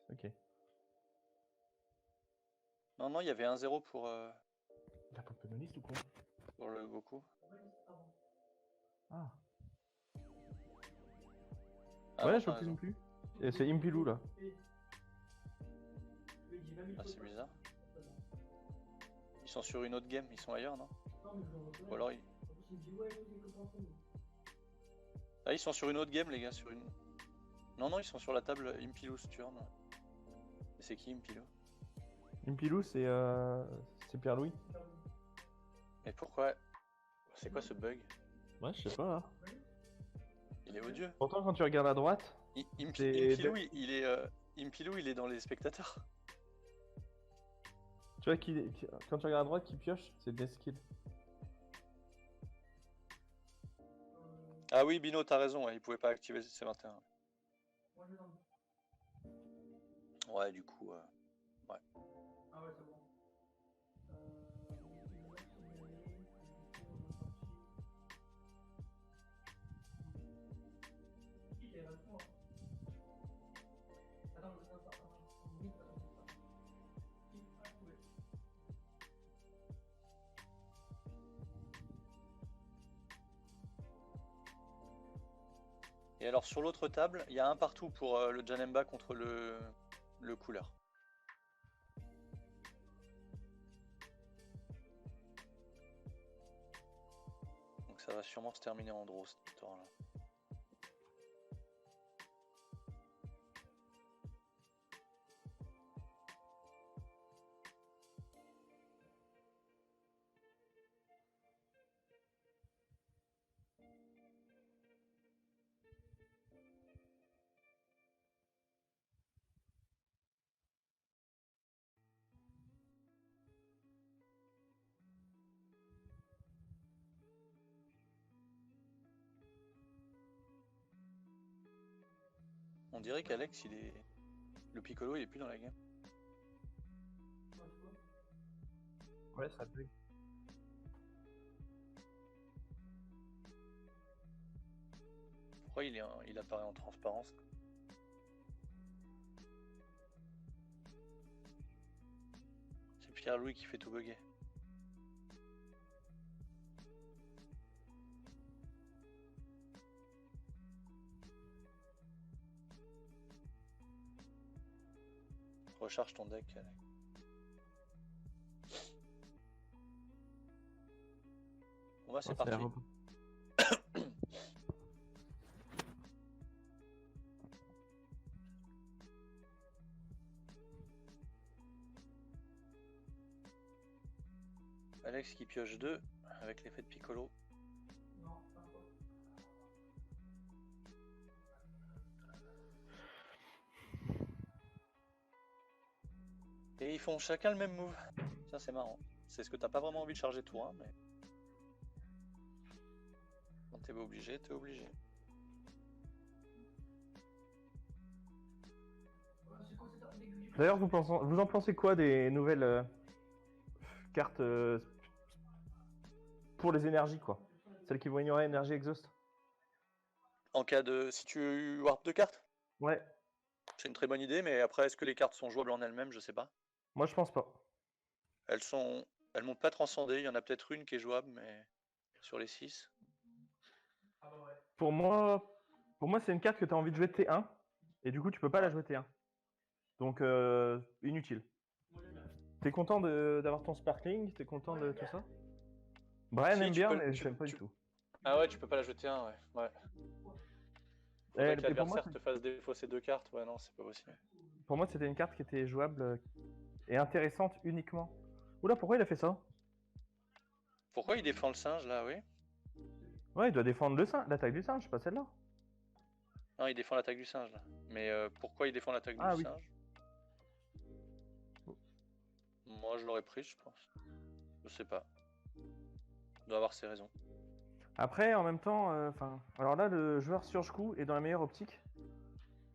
Ok. Non, non, il y avait 1-0 Il a pas de pénaliste ou quoi? pour le Goku. Ah. Ah Ouais, non, je t'as vois plus raison. non plus. Et c'est Impilou là. Ah, c'est bizarre. Ils sont sur une autre game, ils sont ailleurs, non? Ou alors ils... Ah, ils sont sur une autre game, les gars, sur une... Non, non, ils sont sur la table Impilou Sturm. Et c'est qui Impilou? Impilou, c'est Pierre-Louis. Mais pourquoi? C'est quoi ce bug? Ouais, je sais pas là. Il est odieux. Pourtant, quand tu regardes à droite, C'est- Impilou, Impilou, il est dans les spectateurs. tu vois, quand tu regardes à droite, qui pioche, c'est Death Skill. Ah oui, Bino, t'as raison, ouais, il pouvait pas activer ses 21. Ouais, du coup, ouais. Et alors sur l'autre table, il y a un partout pour le Janemba contre le couleur. Donc ça va sûrement se terminer en draw cette histoire-là. On dirait qu'Alex, il est... Le Piccolo, il est plus dans la game. Ouais, ça plaît. Pourquoi il apparaît en transparence? C'est Pierre-Louis qui fait tout bugger. Recharge ton deck, Alex. Bon bah c'est parti. Alex qui pioche 2 avec l'effet de Piccolo. Et ils font chacun le même move. Ça c'est marrant. C'est ce que t'as pas vraiment envie de charger tour 1, mais... Quand t'es obligé, t'es obligé. D'ailleurs, vous en pensez quoi des nouvelles cartes pour les énergies, quoi? Celles qui vont ignorer énergie exhaust? En cas de... Si tu warp 2 cartes, Ouais, c'est une très bonne idée, mais après, est-ce que les cartes sont jouables en elles-mêmes? Je sais pas. moi je pense pas. Elles m'ont pas transcendé, il y en a peut-être une qui est jouable, mais sur les 6. Pour moi c'est une carte que tu as envie de jouer T1, et du coup tu peux pas la jouer T1. Donc inutile. T'es content d'avoir ton Sparkling? T'es content de tout ça? Brian Si, aime tu bien, peux- mais tu- j'aime pas tu- du tout. Ah ouais, tu peux pas la jeter un, ouais. Ouais. Faudrait que l'adversaire te fasse défausser 2 cartes, ouais non, c'est pas possible. Pour moi c'était une carte qui était jouable et intéressante uniquement. Oula, pourquoi il a fait ça? Pourquoi il défend le singe là, oui? Ouais, il doit défendre l'attaque du singe, pas celle-là. Non, il défend l'attaque du singe là. Mais pourquoi il défend l'attaque Ah, du oui. singe? Moi je l'aurais pris, je pense. Je sais pas. Il doit avoir ses raisons. Après, en même temps, alors là, le joueur Surge-Coup est dans la meilleure optique.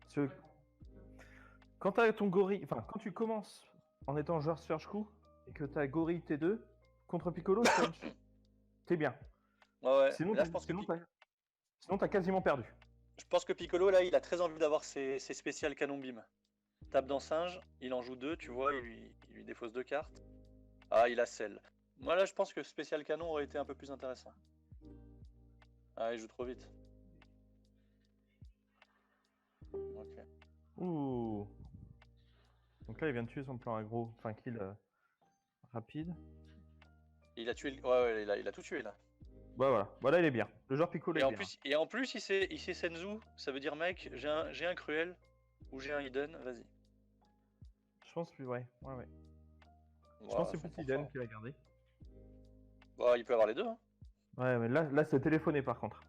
Parce que quand t'as ton gorille, enfin, quand tu commences en étant joueur Surge-Coup et que t'as gorille T2 contre Piccolo, t'es bien. Ouais, Sinon, mais là, je pense que sinon, t'as quasiment perdu. Piccolo, là, il a très envie d'avoir ses spéciales canon beam. Tape dans singe, il en joue 2, tu vois, il lui défausse 2 cartes. Ah, il a celle. Moi, là, je pense que spécial canon aurait été un peu plus intéressant. Ah, il joue trop vite. Ok. Ouh. Donc là, il vient de tuer son plan aggro, enfin kill rapide. Il a tué. Ouais, il a tout tué là. Bah voilà, voilà, il est bien. Le joueur Piccolo est bien. Et en plus, il sait Senzu, ça veut dire, mec, j'ai un cruel ou j'ai un hidden, vas-y. Je pense que ouais. Je Voilà, pense que c'est faut plus qu'on Iden fasse. qui l'a gardé. Bah, il peut avoir les deux. Hein. Ouais, mais là c'est téléphoné par contre.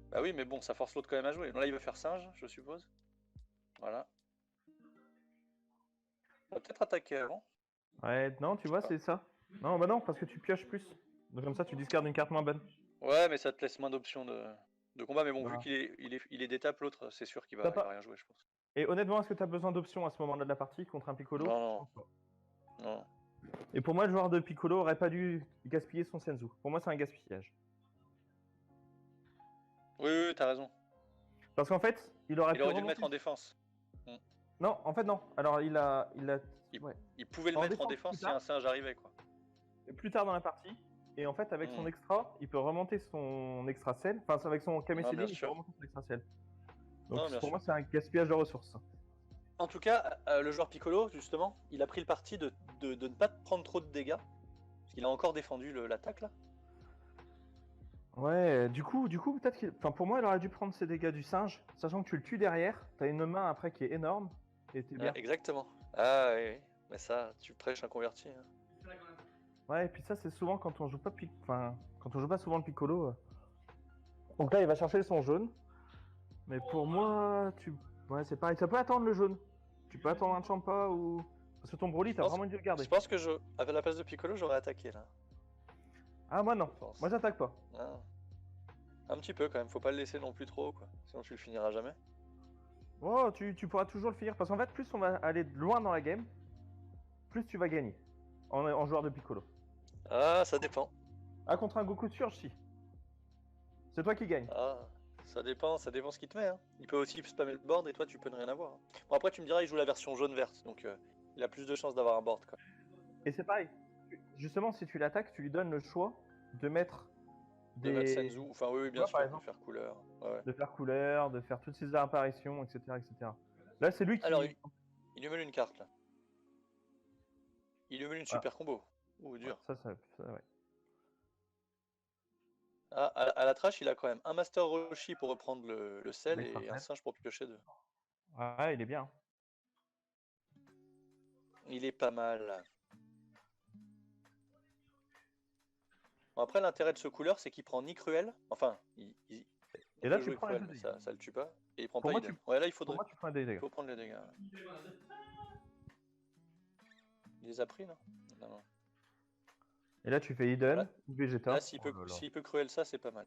Bah oui, mais bon, ça force l'autre quand même à jouer. Là, il veut faire singe, je suppose. Voilà. On va peut-être attaquer avant. Ouais, non, tu vois, c'est ça. Non, bah non, parce que tu pioches plus. Donc comme ça, tu discardes une carte moins bonne. Ouais, mais ça te laisse moins d'options de combat. Mais bon, Voilà. vu qu'il est d'étape, l'autre, c'est sûr qu'il T'as va pas- rien jouer, je pense. Et honnêtement, est-ce que tu as besoin d'options à ce moment-là de la partie contre un Piccolo? Non. Non. Et pour moi, le joueur de Piccolo aurait pas dû gaspiller son Senzu. Pour moi, c'est un gaspillage. Oui, t'as raison. Parce qu'en fait, il aurait Il aurait dû le remonter- mettre en défense. Non, en fait, non. Alors, il a... Ouais. Il pouvait le En mettre en défense, défense si plus un singe arrivait, quoi. Plus tard dans la partie. Et en fait, avec son extra, il peut remonter son extra sel. Enfin, avec son Kame bien Céline, il peut sûr. remonter son extra sel. Non, Donc bien pour sûr. moi, c'est un gaspillage de ressources. En tout cas, le joueur Piccolo, justement, il a pris le parti de ne pas prendre trop de dégâts. Parce qu'il a encore défendu l'attaque, là. Ouais, du coup, peut-être qu'il... Enfin, pour moi, il aurait dû prendre ses dégâts du singe, sachant que tu le tues derrière, t'as une main après qui est énorme, et t'es bien. Ouais, exactement. Ah oui. Mais ça, tu prêches un converti. Hein. Ouais, et puis ça, c'est souvent quand on joue pas quand on joue pas souvent le Piccolo. Donc là, il va chercher son jaune. Mais pour moi, ouais, c'est pareil, ça peut attendre le jaune. Tu peux attendre un Champa ou... Parce que ton Broly, t'as vraiment dû le garder. Je pense que à la place de Piccolo, j'aurais attaqué, là. Ah, moi non. Je pense. Moi, j'attaque pas. Ah. Un petit peu, quand même. Faut pas le laisser non plus trop, quoi. Sinon, tu le finiras jamais. Oh, tu pourras toujours le finir. Parce qu'en fait, plus on va aller loin dans la game, plus tu vas gagner en joueur de Piccolo. Ah, ça dépend. Ah, contre un Goku Surge, si. C'est toi qui gagne. Ah, ça dépend ce qu'il te met. Hein. Il peut aussi spammer le board et toi, tu peux ne rien avoir. Hein. Bon, après, tu me diras, il joue la version jaune-verte. Donc, il a plus de chances d'avoir un board, quoi. Et c'est pareil. Justement, si tu l'attaques, tu lui donnes le choix de mettre De mettre Senzu. Enfin, oui, bien sûr. par exemple, de faire couleur. Ouais. de faire couleur, de faire toutes ses apparitions, etc. etc. Là, c'est lui qui... Alors, il lui met une carte, là. Il lui met une super combo. Ouh, dur. Ça, ouais. Ah, à la trash, il a quand même un Master Roshi pour reprendre le sel Oui, et parfait. un singe pour piocher 2. Ouais, il est bien. Il est pas mal. Bon, après, l'intérêt de ce couleur, c'est qu'il prend ni cruel. Enfin, il Et là, peut tu jouer prends cruel, les mais deux ça le tue pas. Et il prend Pour pas moi, Iden. Ouais, là, il Pour faudrait. moi, tu prends des Il dégâts. faut prendre les dégâts. Il les a pris, non? Non. Et là, tu fais Eden Voilà. ou Vegeta. Là, s'il peut cruel ça, c'est pas mal.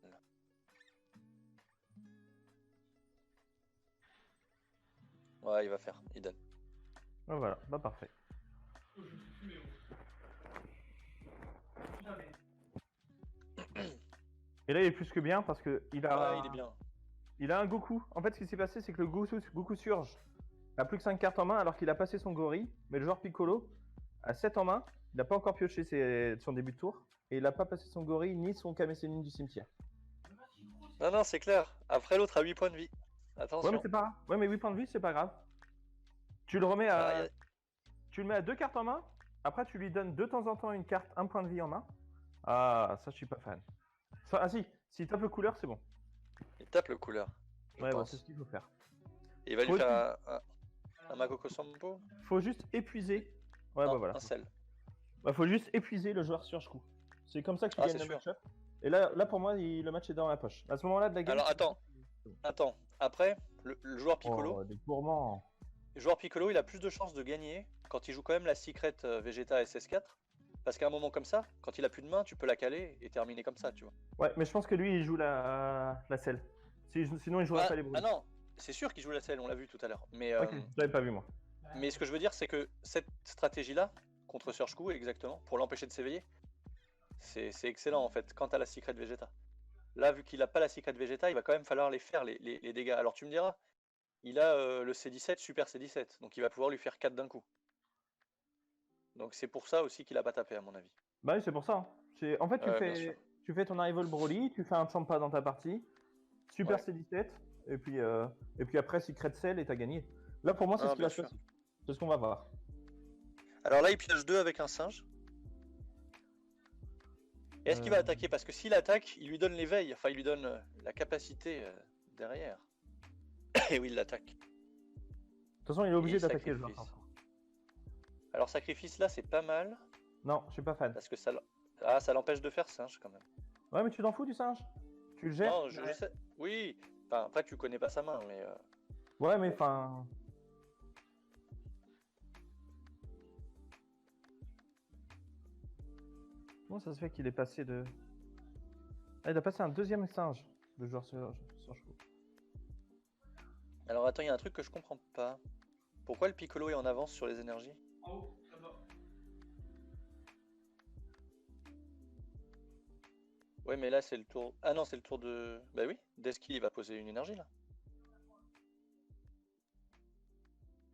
Ouais, il va faire Eden. Ah, voilà, bah parfait. Et là, il est plus que bien parce que il a... Ouais, il est bien. Il a un Goku. En fait, ce qui s'est passé, c'est que le Goku Surge a plus que 5 cartes en main alors qu'il a passé son gorille. Mais le joueur Piccolo a 7 en main. Il n'a pas encore pioché son début de tour. Et il n'a pas passé son gorille ni son Kame Sennin du cimetière. Non, c'est clair. Après, l'autre a 8 points de vie. Attention. Ouais, mais c'est pas grave. Ouais, mais 8 points de vie, c'est pas grave. Tu le remets à... Ah, Tu le mets à 2 cartes en main. Après, tu lui donnes de temps en temps une carte, un point de vie en main. Ah, ça, je suis pas fan. Ah si, s'il tape le couleur, c'est bon. il tape le couleur. Ouais, bon, pense. c'est ce qu'il faut faire. Et il va lui Faut faire un Makoko Sampo. Faut juste épuiser. Ouais, Non, bah voilà. un sel. Bah, faut juste épuiser le joueur Surge coup. C'est comme ça que tu Ah, gagnes c'est le sûr. match-up. Et là, pour moi, le match est dans la poche. À ce moment-là de la game. Alors, attends. Attends, après, le joueur Piccolo, Oh, des gourmands. le joueur Piccolo, il a plus de chances de gagner quand il joue quand même la Secret Vegeta SS4. Parce qu'à un moment comme ça, quand il a plus de main, tu peux la caler et terminer comme ça, tu vois. Ouais, mais je pense que lui, il joue la selle. Sinon, il jouerait pas les Ah bruits. non, c'est sûr qu'il joue la selle, on l'a vu tout à l'heure. Ok, j'avais pas vu moi. Mais ce que je veux dire, c'est que cette stratégie-là, contre Surge-Coup, exactement, pour l'empêcher de s'éveiller, c'est excellent en fait, quant à la Secret Vegeta. Là, vu qu'il n'a pas la Secret Vegeta, il va quand même falloir les faire, les dégâts. Alors tu me diras, il a le C17, Super C17, donc il va pouvoir lui faire 4 d'un coup. Donc c'est pour ça aussi qu'il a pas tapé, à mon avis. Bah oui, c'est pour ça. Hein. En fait, Bien sûr. tu fais ton Arrival Broly, tu fais un Champa dans ta partie, Super Ouais. C17, et puis après Secret Cell et t'as gagné. Là, pour moi, c'est Ah, ce qui va bien se sûr. passer. C'est ce qu'on va voir. Alors là, il piège 2 avec un singe. Et est-ce qu'il va attaquer? Parce que s'il attaque, il lui donne l'éveil, enfin il lui donne la capacité derrière. Et oui, il l'attaque. De toute façon, il est obligé Et d'attaquer le joueur. sacrifice. Alors sacrifice là, c'est pas mal, Non, je suis pas fan. parce que ça l'empêche de faire singe quand même. Ouais, mais tu t'en fous du singe? Tu le gères? Non, je sais. Oui. Enfin, après, tu connais pas sa main, mais Ouais, mais enfin. Comment ça se fait qu'il est passé de. Ah, il a passé un deuxième singe, le joueur sur chevaux. alors attends, il y a un truc que je comprends pas. Pourquoi le Piccolo est en avance sur les énergies? En haut, là-bas. Ouais, mais là c'est le tour. Ah non, c'est le tour de. Bah oui, Deski il va poser une énergie là.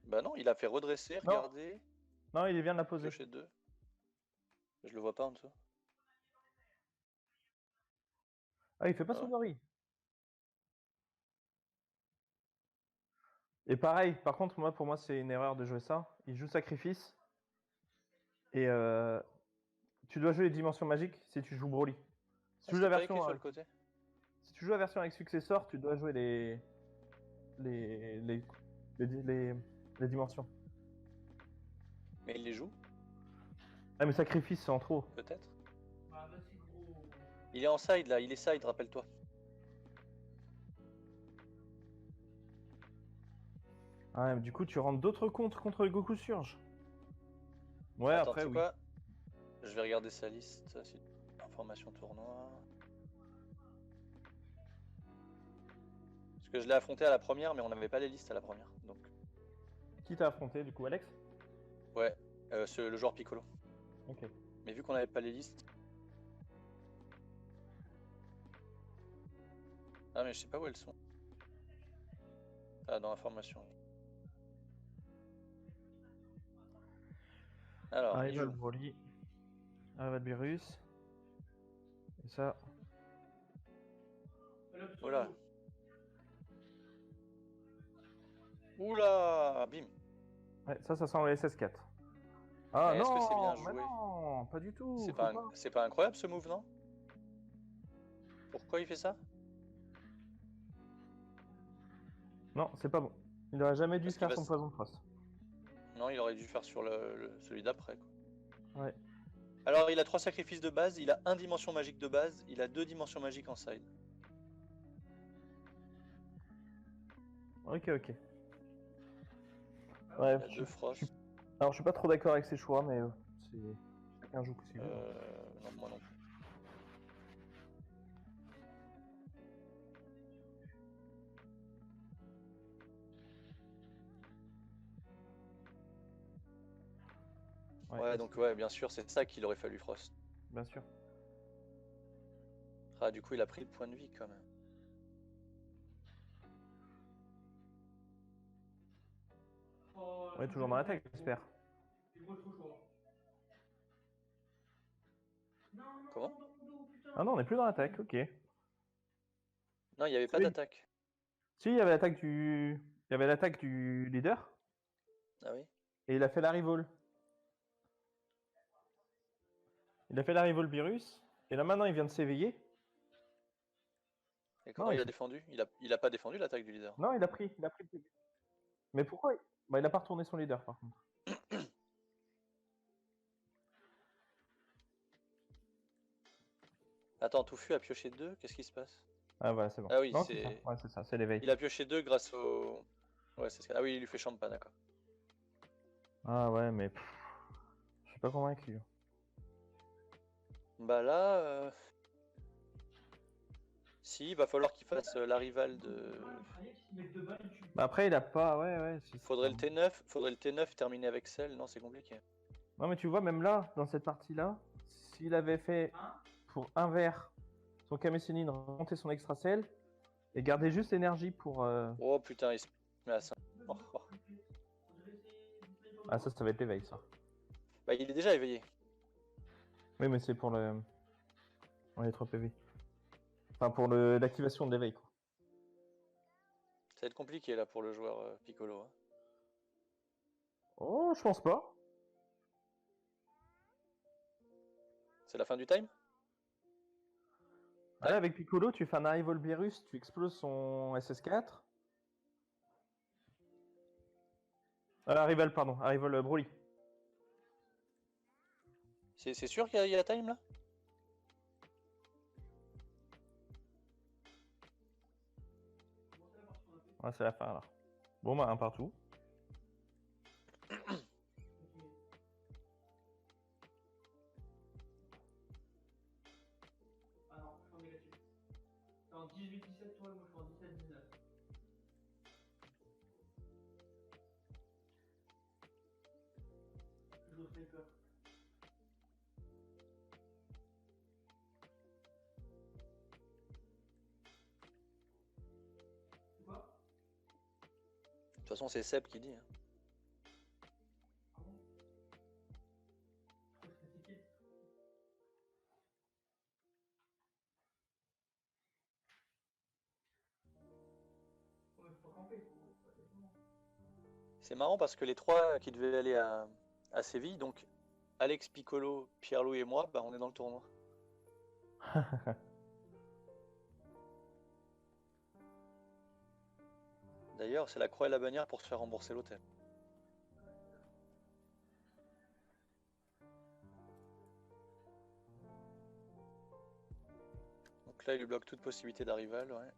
Bah non, il a fait redresser, Non. regarder, Non, il vient de la poser. piocher 2. Je le vois pas en dessous. Ah, il fait pas Ah son ouais. gorille. Et pareil, par contre, pour moi, c'est une erreur de jouer ça. Il joue sacrifice. Et tu dois jouer les dimensions magiques si tu joues Broly. Si tu joues la C'était pas écrit version, sur le côté. si tu joues la version avec Successor, tu dois jouer les dimensions. Mais il les joue, Ah, mais sacrifice, c'est en trop. peut-être. Ah, vas-y, gros. Il est en side là, il est side, rappelle-toi. Ah, mais du coup, tu rentres d'autres contre le Goku Surge. Ouais, Attends, après, tu sais oui. quoi? Je vais regarder sa liste. Information tournoi. Parce que je l'ai affronté à la première, mais on n'avait pas les listes à la première. Donc, Qui t'a affronté, du coup, Alex? ouais, le joueur Piccolo. Ok. Mais vu qu'on n'avait pas les listes. Ah, mais je sais pas où elles sont. Ah, dans information. Alors, il Arrival joue. Broly. Arrival Virus. Et ça. Voilà. Oula, bim. Ouais, ça sent le SS4. Ah Mais non, est-ce que c'est bien mais joué? non, pas du tout. C'est faut pas, c'est pas incroyable ce move, non? Pourquoi il fait ça? Non, c'est pas bon. Il aurait jamais dû Parce qu'il faire va son s- poison de frost. Non, il aurait dû faire sur celui d'après, quoi. Ouais. Alors, il a 3 sacrifices de base, il a 1 dimension magique de base, il a 2 dimensions magiques en side. Ok, ok. Il Ouais, a 2 frost. alors je suis pas trop d'accord avec ses choix, mais c'est chacun joue que c'est Non, moi non plus. Ouais, donc ouais, bien sûr, c'est ça qu'il aurait fallu frost. Bien sûr. Ah, du coup, il a pris le point de vie quand même. Oh, Ouais, toujours dans l'attaque, j'espère. C'est gros, trop chaud. Non, non, Comment? non, putain. Ah non, on est plus dans l'attaque, ok. Non, il n'y avait pas Oui. d'attaque. Si, il y avait l'attaque du. Il y avait l'attaque du leader, Ah oui? et il a fait la revolt. Il a fait la revolt virus, et là maintenant il vient de s'éveiller. Et comment Non, il a défendu? Il a pas défendu l'attaque du leader. Non, il a pris le PV. Mais pourquoi Bah, il a pas retourné son leader par contre. Attends, Touffu a pioché 2, qu'est-ce qui se passe? Ah voilà, c'est bon. Ah oui, Non, c'est ça. c'est. Ouais, c'est ça, c'est l'éveil. Il a pioché 2 grâce au. Ouais, c'est ça. Ah oui, il lui fait champ de pas, d'accord. Ah ouais, mais je suis pas convaincu. Bah là. Si, il va falloir qu'il fasse la rivale de. Bah après, il a pas. Ouais, ouais. Faudrait le T9, faudrait le T9 terminer avec celle. Non, c'est compliqué. Non, mais tu vois, même là, dans cette partie-là, s'il avait fait pour un verre son Kamesenin, remonter son extracell et garder juste l'énergie pour. Oh putain, il se met à 5. Oh, oh. Ah, ça va être l'éveil, ça. Bah, il est déjà éveillé. Oui, mais c'est pour le. On est 3 PV. Enfin, pour l'activation de l'éveil, quoi. Ça va être compliqué là pour le joueur Piccolo, hein. Oh, je pense pas. C'est la fin du time? Là, avec Piccolo, tu fais un Arrival Virus, tu exploses son SS4. Arrival, pardon, Arrival Broly. C'est sûr qu'il y a time là? Ouais, c'est la fin alors. Bon, bah, un partout. Ah non, je suis en négatif. T'es en 18-17, toi, moi je suis en 17-19. Je joue au sniper. C'est quoi? De toute façon, c'est Seb qui dit, hein. Ah bon? Je crois que c'est ticket. Ouais, faut pas camper, faut pas descendre. C'est marrant parce que les trois qui devaient aller à Séville, donc Alex, Piccolo, Pierre-Louis et moi, bah, on est dans le tournoi. D'ailleurs, c'est la croix et la bannière pour se faire rembourser l'hôtel. Donc là, il lui bloque toute possibilité d'arrival, ouais.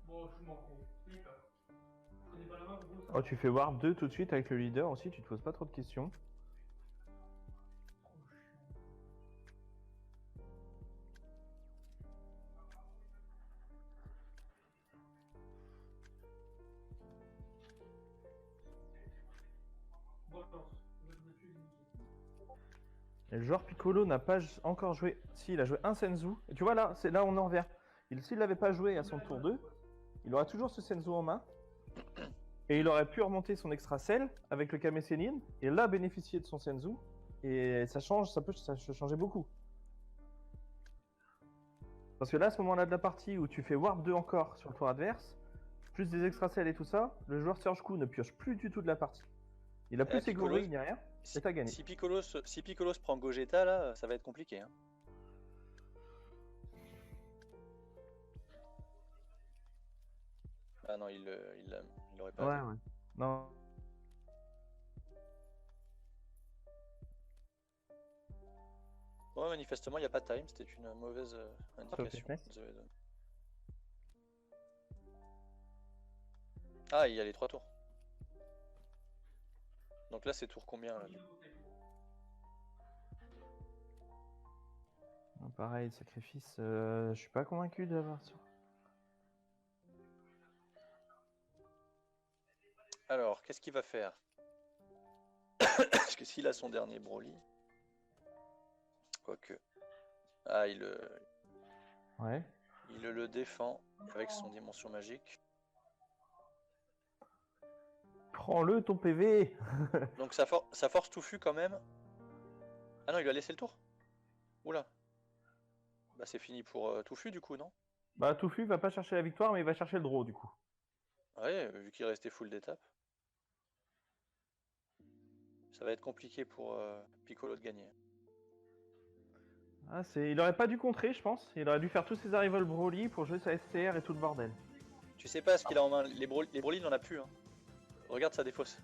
Bon, je m'en fous. Sniper. Je connais pas la main, gros, ça. Oh, tu fais Warp 2 tout de suite avec le leader aussi, tu te poses pas trop de questions. Trop chiant. Bon, chance. Je vais te tuer, limité. Et le joueur Piccolo n'a pas encore joué. Si, il a joué un Senzu. Et tu vois là, c'est là on en revient. S'il l'avait pas joué à son tour 2, il aura toujours ce Senzu en main. Et il aurait pu remonter son extra cell avec le Kamesenin et là bénéficier de son Senzu. Et ça change, ça peut changer beaucoup. Parce que là, à ce moment-là de la partie où tu fais Warp 2 encore sur le tour adverse, plus des extra cells et tout ça, le joueur Surge Coup ne pioche plus du tout de la partie. Il a plus ses Piccolo, gorilles ni rien, et t'as gagné. si Piccolo se prend Gogeta, là, ça va être compliqué, hein. Ah non, il l'aurait pas. Ouais. Non. Ouais, manifestement, il n'y a pas de time, c'était une mauvaise indication. fitness. Désolé de- Ah, il y a les 3 tours. Donc là, c'est tour combien là, du coup? Pareil, sacrifice, je suis pas convaincu d'avoir ça. Alors, qu'est-ce qu'il va faire? Parce que s'il a son dernier Broly. Quoique. Ah, Ouais. il le défend avec son dimension magique. Prends-le ton PV. Donc ça force Touffu quand même. Ah non, il lui a laissé le tour? Oula. Bah c'est fini pour Touffu du coup, non? Bah Touffu va pas chercher la victoire, mais il va chercher le draw du coup. Ouais, vu qu'il restait full d'étapes. Ça va être compliqué pour Piccolo de gagner. Ah, il aurait pas dû contrer, je pense. Il aurait dû faire tous ses arrivals Broly pour jouer sa STR et tout le bordel. Tu sais pas ce qu'il a en main. Les Broly, il en a plus. Hein. Regarde sa défausse.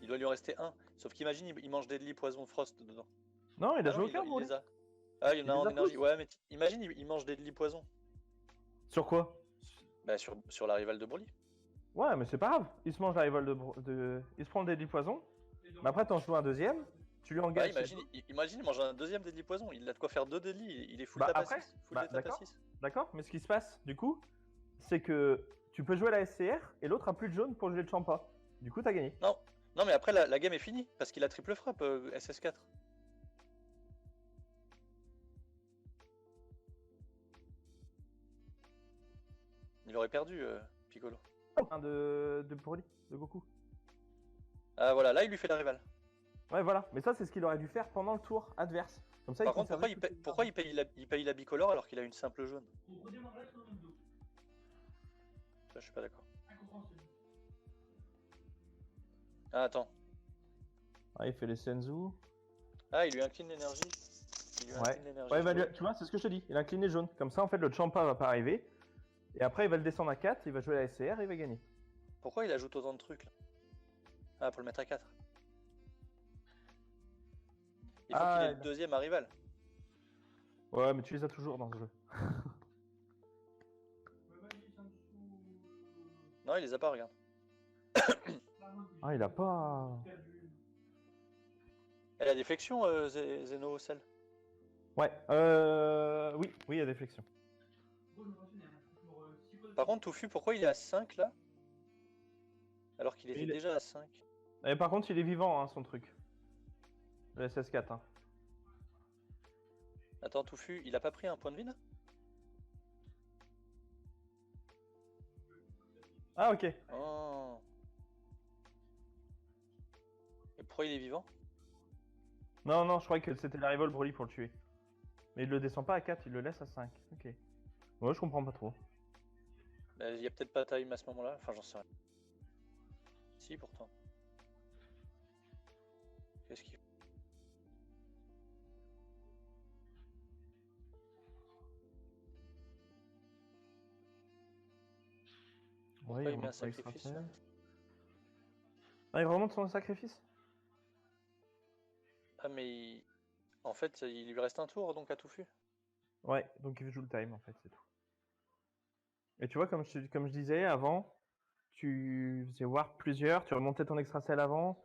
Il doit lui en rester un. Sauf qu'imagine, il mange Deadly, Poison, Frost dedans. Non, il a Ah non, joué aucun Broly. les a. Ah, il y en Il a les en a énergie. tous. Ouais, mais imagine, il mange Deadly, Poison. Sur quoi? Bah, sur la rivale de Broly. Ouais, mais c'est pas grave. Il se mange la rival Il se prend le Deadly Poison. Mais après, t'en joues un deuxième. Tu lui Bah, engages. imagine, il mange un deuxième Deadly Poison. Il a de quoi faire 2 Deadly. Il est full Bah, tap à après, 6. Full bah, tap à d'accord. 6. D'accord? Mais ce qui se passe, du coup, c'est que tu peux jouer la SCR et l'autre a plus de jaune pour jouer le Champa. Du coup, t'as gagné. Non, non, mais après, la game est finie. Parce qu'il a triple frappe, SS4. Il aurait perdu, Piccolo. Un de Broly, de Goku. Ah, voilà, là, il lui fait la rivale. Ouais, voilà. Mais ça, c'est ce qu'il aurait dû faire pendant le tour adverse. Comme ça, Par il contre, conservait pourquoi il paye la bicolore alors qu'il a une simple jaune? Ça, je suis pas d'accord. Ah, attends. Ah, il fait les Senzu. Ah, il lui incline l'énergie. Il lui Ouais. incline l'énergie. Ouais, tu vois, c'est ce que je te dis. Il a incliné jaune. Comme ça, en fait, le Champa va pas arriver. Et après, il va le descendre à 4, il va jouer la SCR et il va gagner. Pourquoi il ajoute autant de trucs là? Ah, pour le mettre à 4. Il faut qu'il ait le deuxième à rival. Ouais, mais tu les as toujours dans ce jeu. Non, il les a pas, regarde. Ah, il a pas. Elle a des flexions, Zeno Cell. Ouais, oui, il y a des flexions. Par contre, Touffu, pourquoi il est à 5 là? Alors qu'il était déjà à 5. Et par contre, il est vivant, hein, son truc. Le SS4. Hein. Attends, Touffu, il a pas pris un point de vie là? Ah, ok. Oh. Et pourquoi il est vivant? Non, non, je croyais que c'était la Revol Broly pour le tuer. Mais il le descend pas à 4, il le laisse à 5. Ok. Ouais, je comprends pas trop. Bah, il y a peut-être pas time à ce moment-là. Enfin, j'en sais rien. Si, pourtant. Qu'est-ce qu'il fait? Pourquoi il met un sacrifice là? Ah, il remonte son sacrifice? Ah, mais en fait, il lui reste un tour donc à Touffu. Ouais, donc il joue le time en fait, c'est tout. Et tu vois, comme je disais avant, tu faisais voir plusieurs, tu remontais ton extracell avant.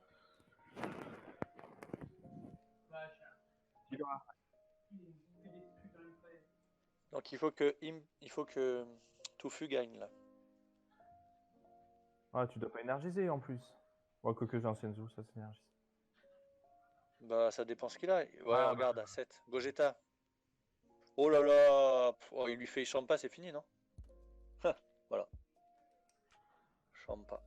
Donc il faut que Touffu gagne là. Ah, tu dois pas énergiser en plus. Ouais, quoique j'ai un Senzu, ça s'énergise. Bah ça dépend ce qu'il a. Ouais, Ah, regarde, à 7. Gogeta. Oh là là. Oh, il lui fait Champa, c'est fini, non? Voilà. Champa.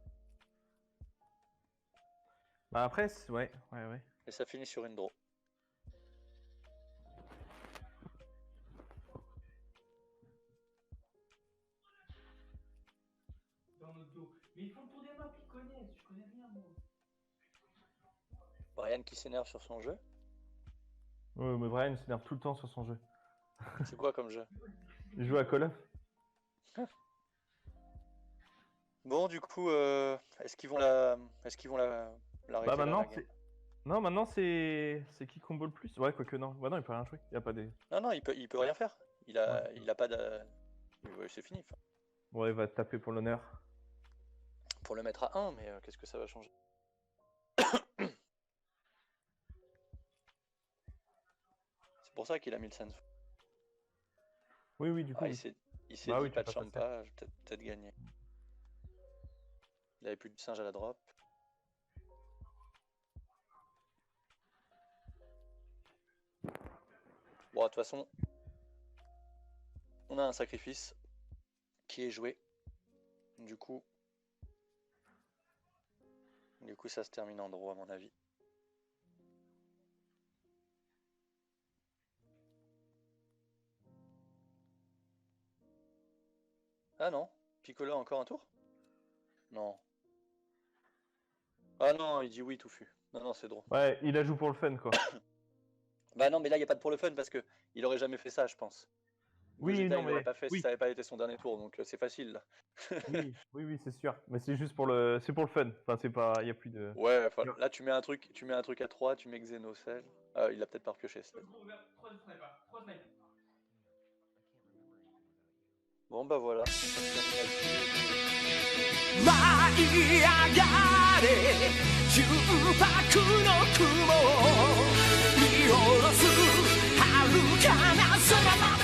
Bah après, ouais. Et ça finit sur une draw. Mais ils font le tour des maps, ils connaissent, je connais rien moi. Brian qui s'énerve sur son jeu. Ouais, mais Brian s'énerve tout le temps sur son jeu. C'est quoi comme jeu? Il joue à Call of. Bon, du coup, est-ce qu'ils vont l'arrêter Bah là, maintenant, la game? non, maintenant c'est qui combo le plus? Ouais, quoique non. Bah non, il peut rien jouer. Il y a pas des. Non, il peut rien faire. Il a pas de. Ouais, c'est fini. Enfin, Ouais, il va taper pour l'honneur. pour le mettre à 1, mais qu'est-ce que ça va changer? C'est pour ça qu'il a mis le Senzu. Oui, du coup. Ah, oui. il s'est Bah dit oui, tu pas de peux pas Champa, je vais peut-être gagner. Il avait plus de singe à la drop. Bon, de toute façon, on a un sacrifice qui est joué. Du coup, ça se termine en draw à mon avis. Ah non, Piccolo a encore un tour? Non. Ah non, il dit oui, Touffu. Non, c'est drôle. Ouais, il la joue pour le fun, quoi. Bah non, mais là, il n'y a pas de pour le fun parce que il aurait jamais fait ça, je pense. Oui, Gogeta, non, il l'aurait mais pas fait si oui. ça n'avait pas été son dernier tour, donc c'est facile. Là. Oui, c'est sûr. Mais c'est juste pour c'est pour le fun. Enfin, c'est pas, il y a plus de. Ouais, enfin, là, tu mets un truc à 3, tu mets Xenocell. Il a peut-être pas repioché. Bon, bah voilà. 舞い上がれ純白の雲を見下ろす遥かな空まで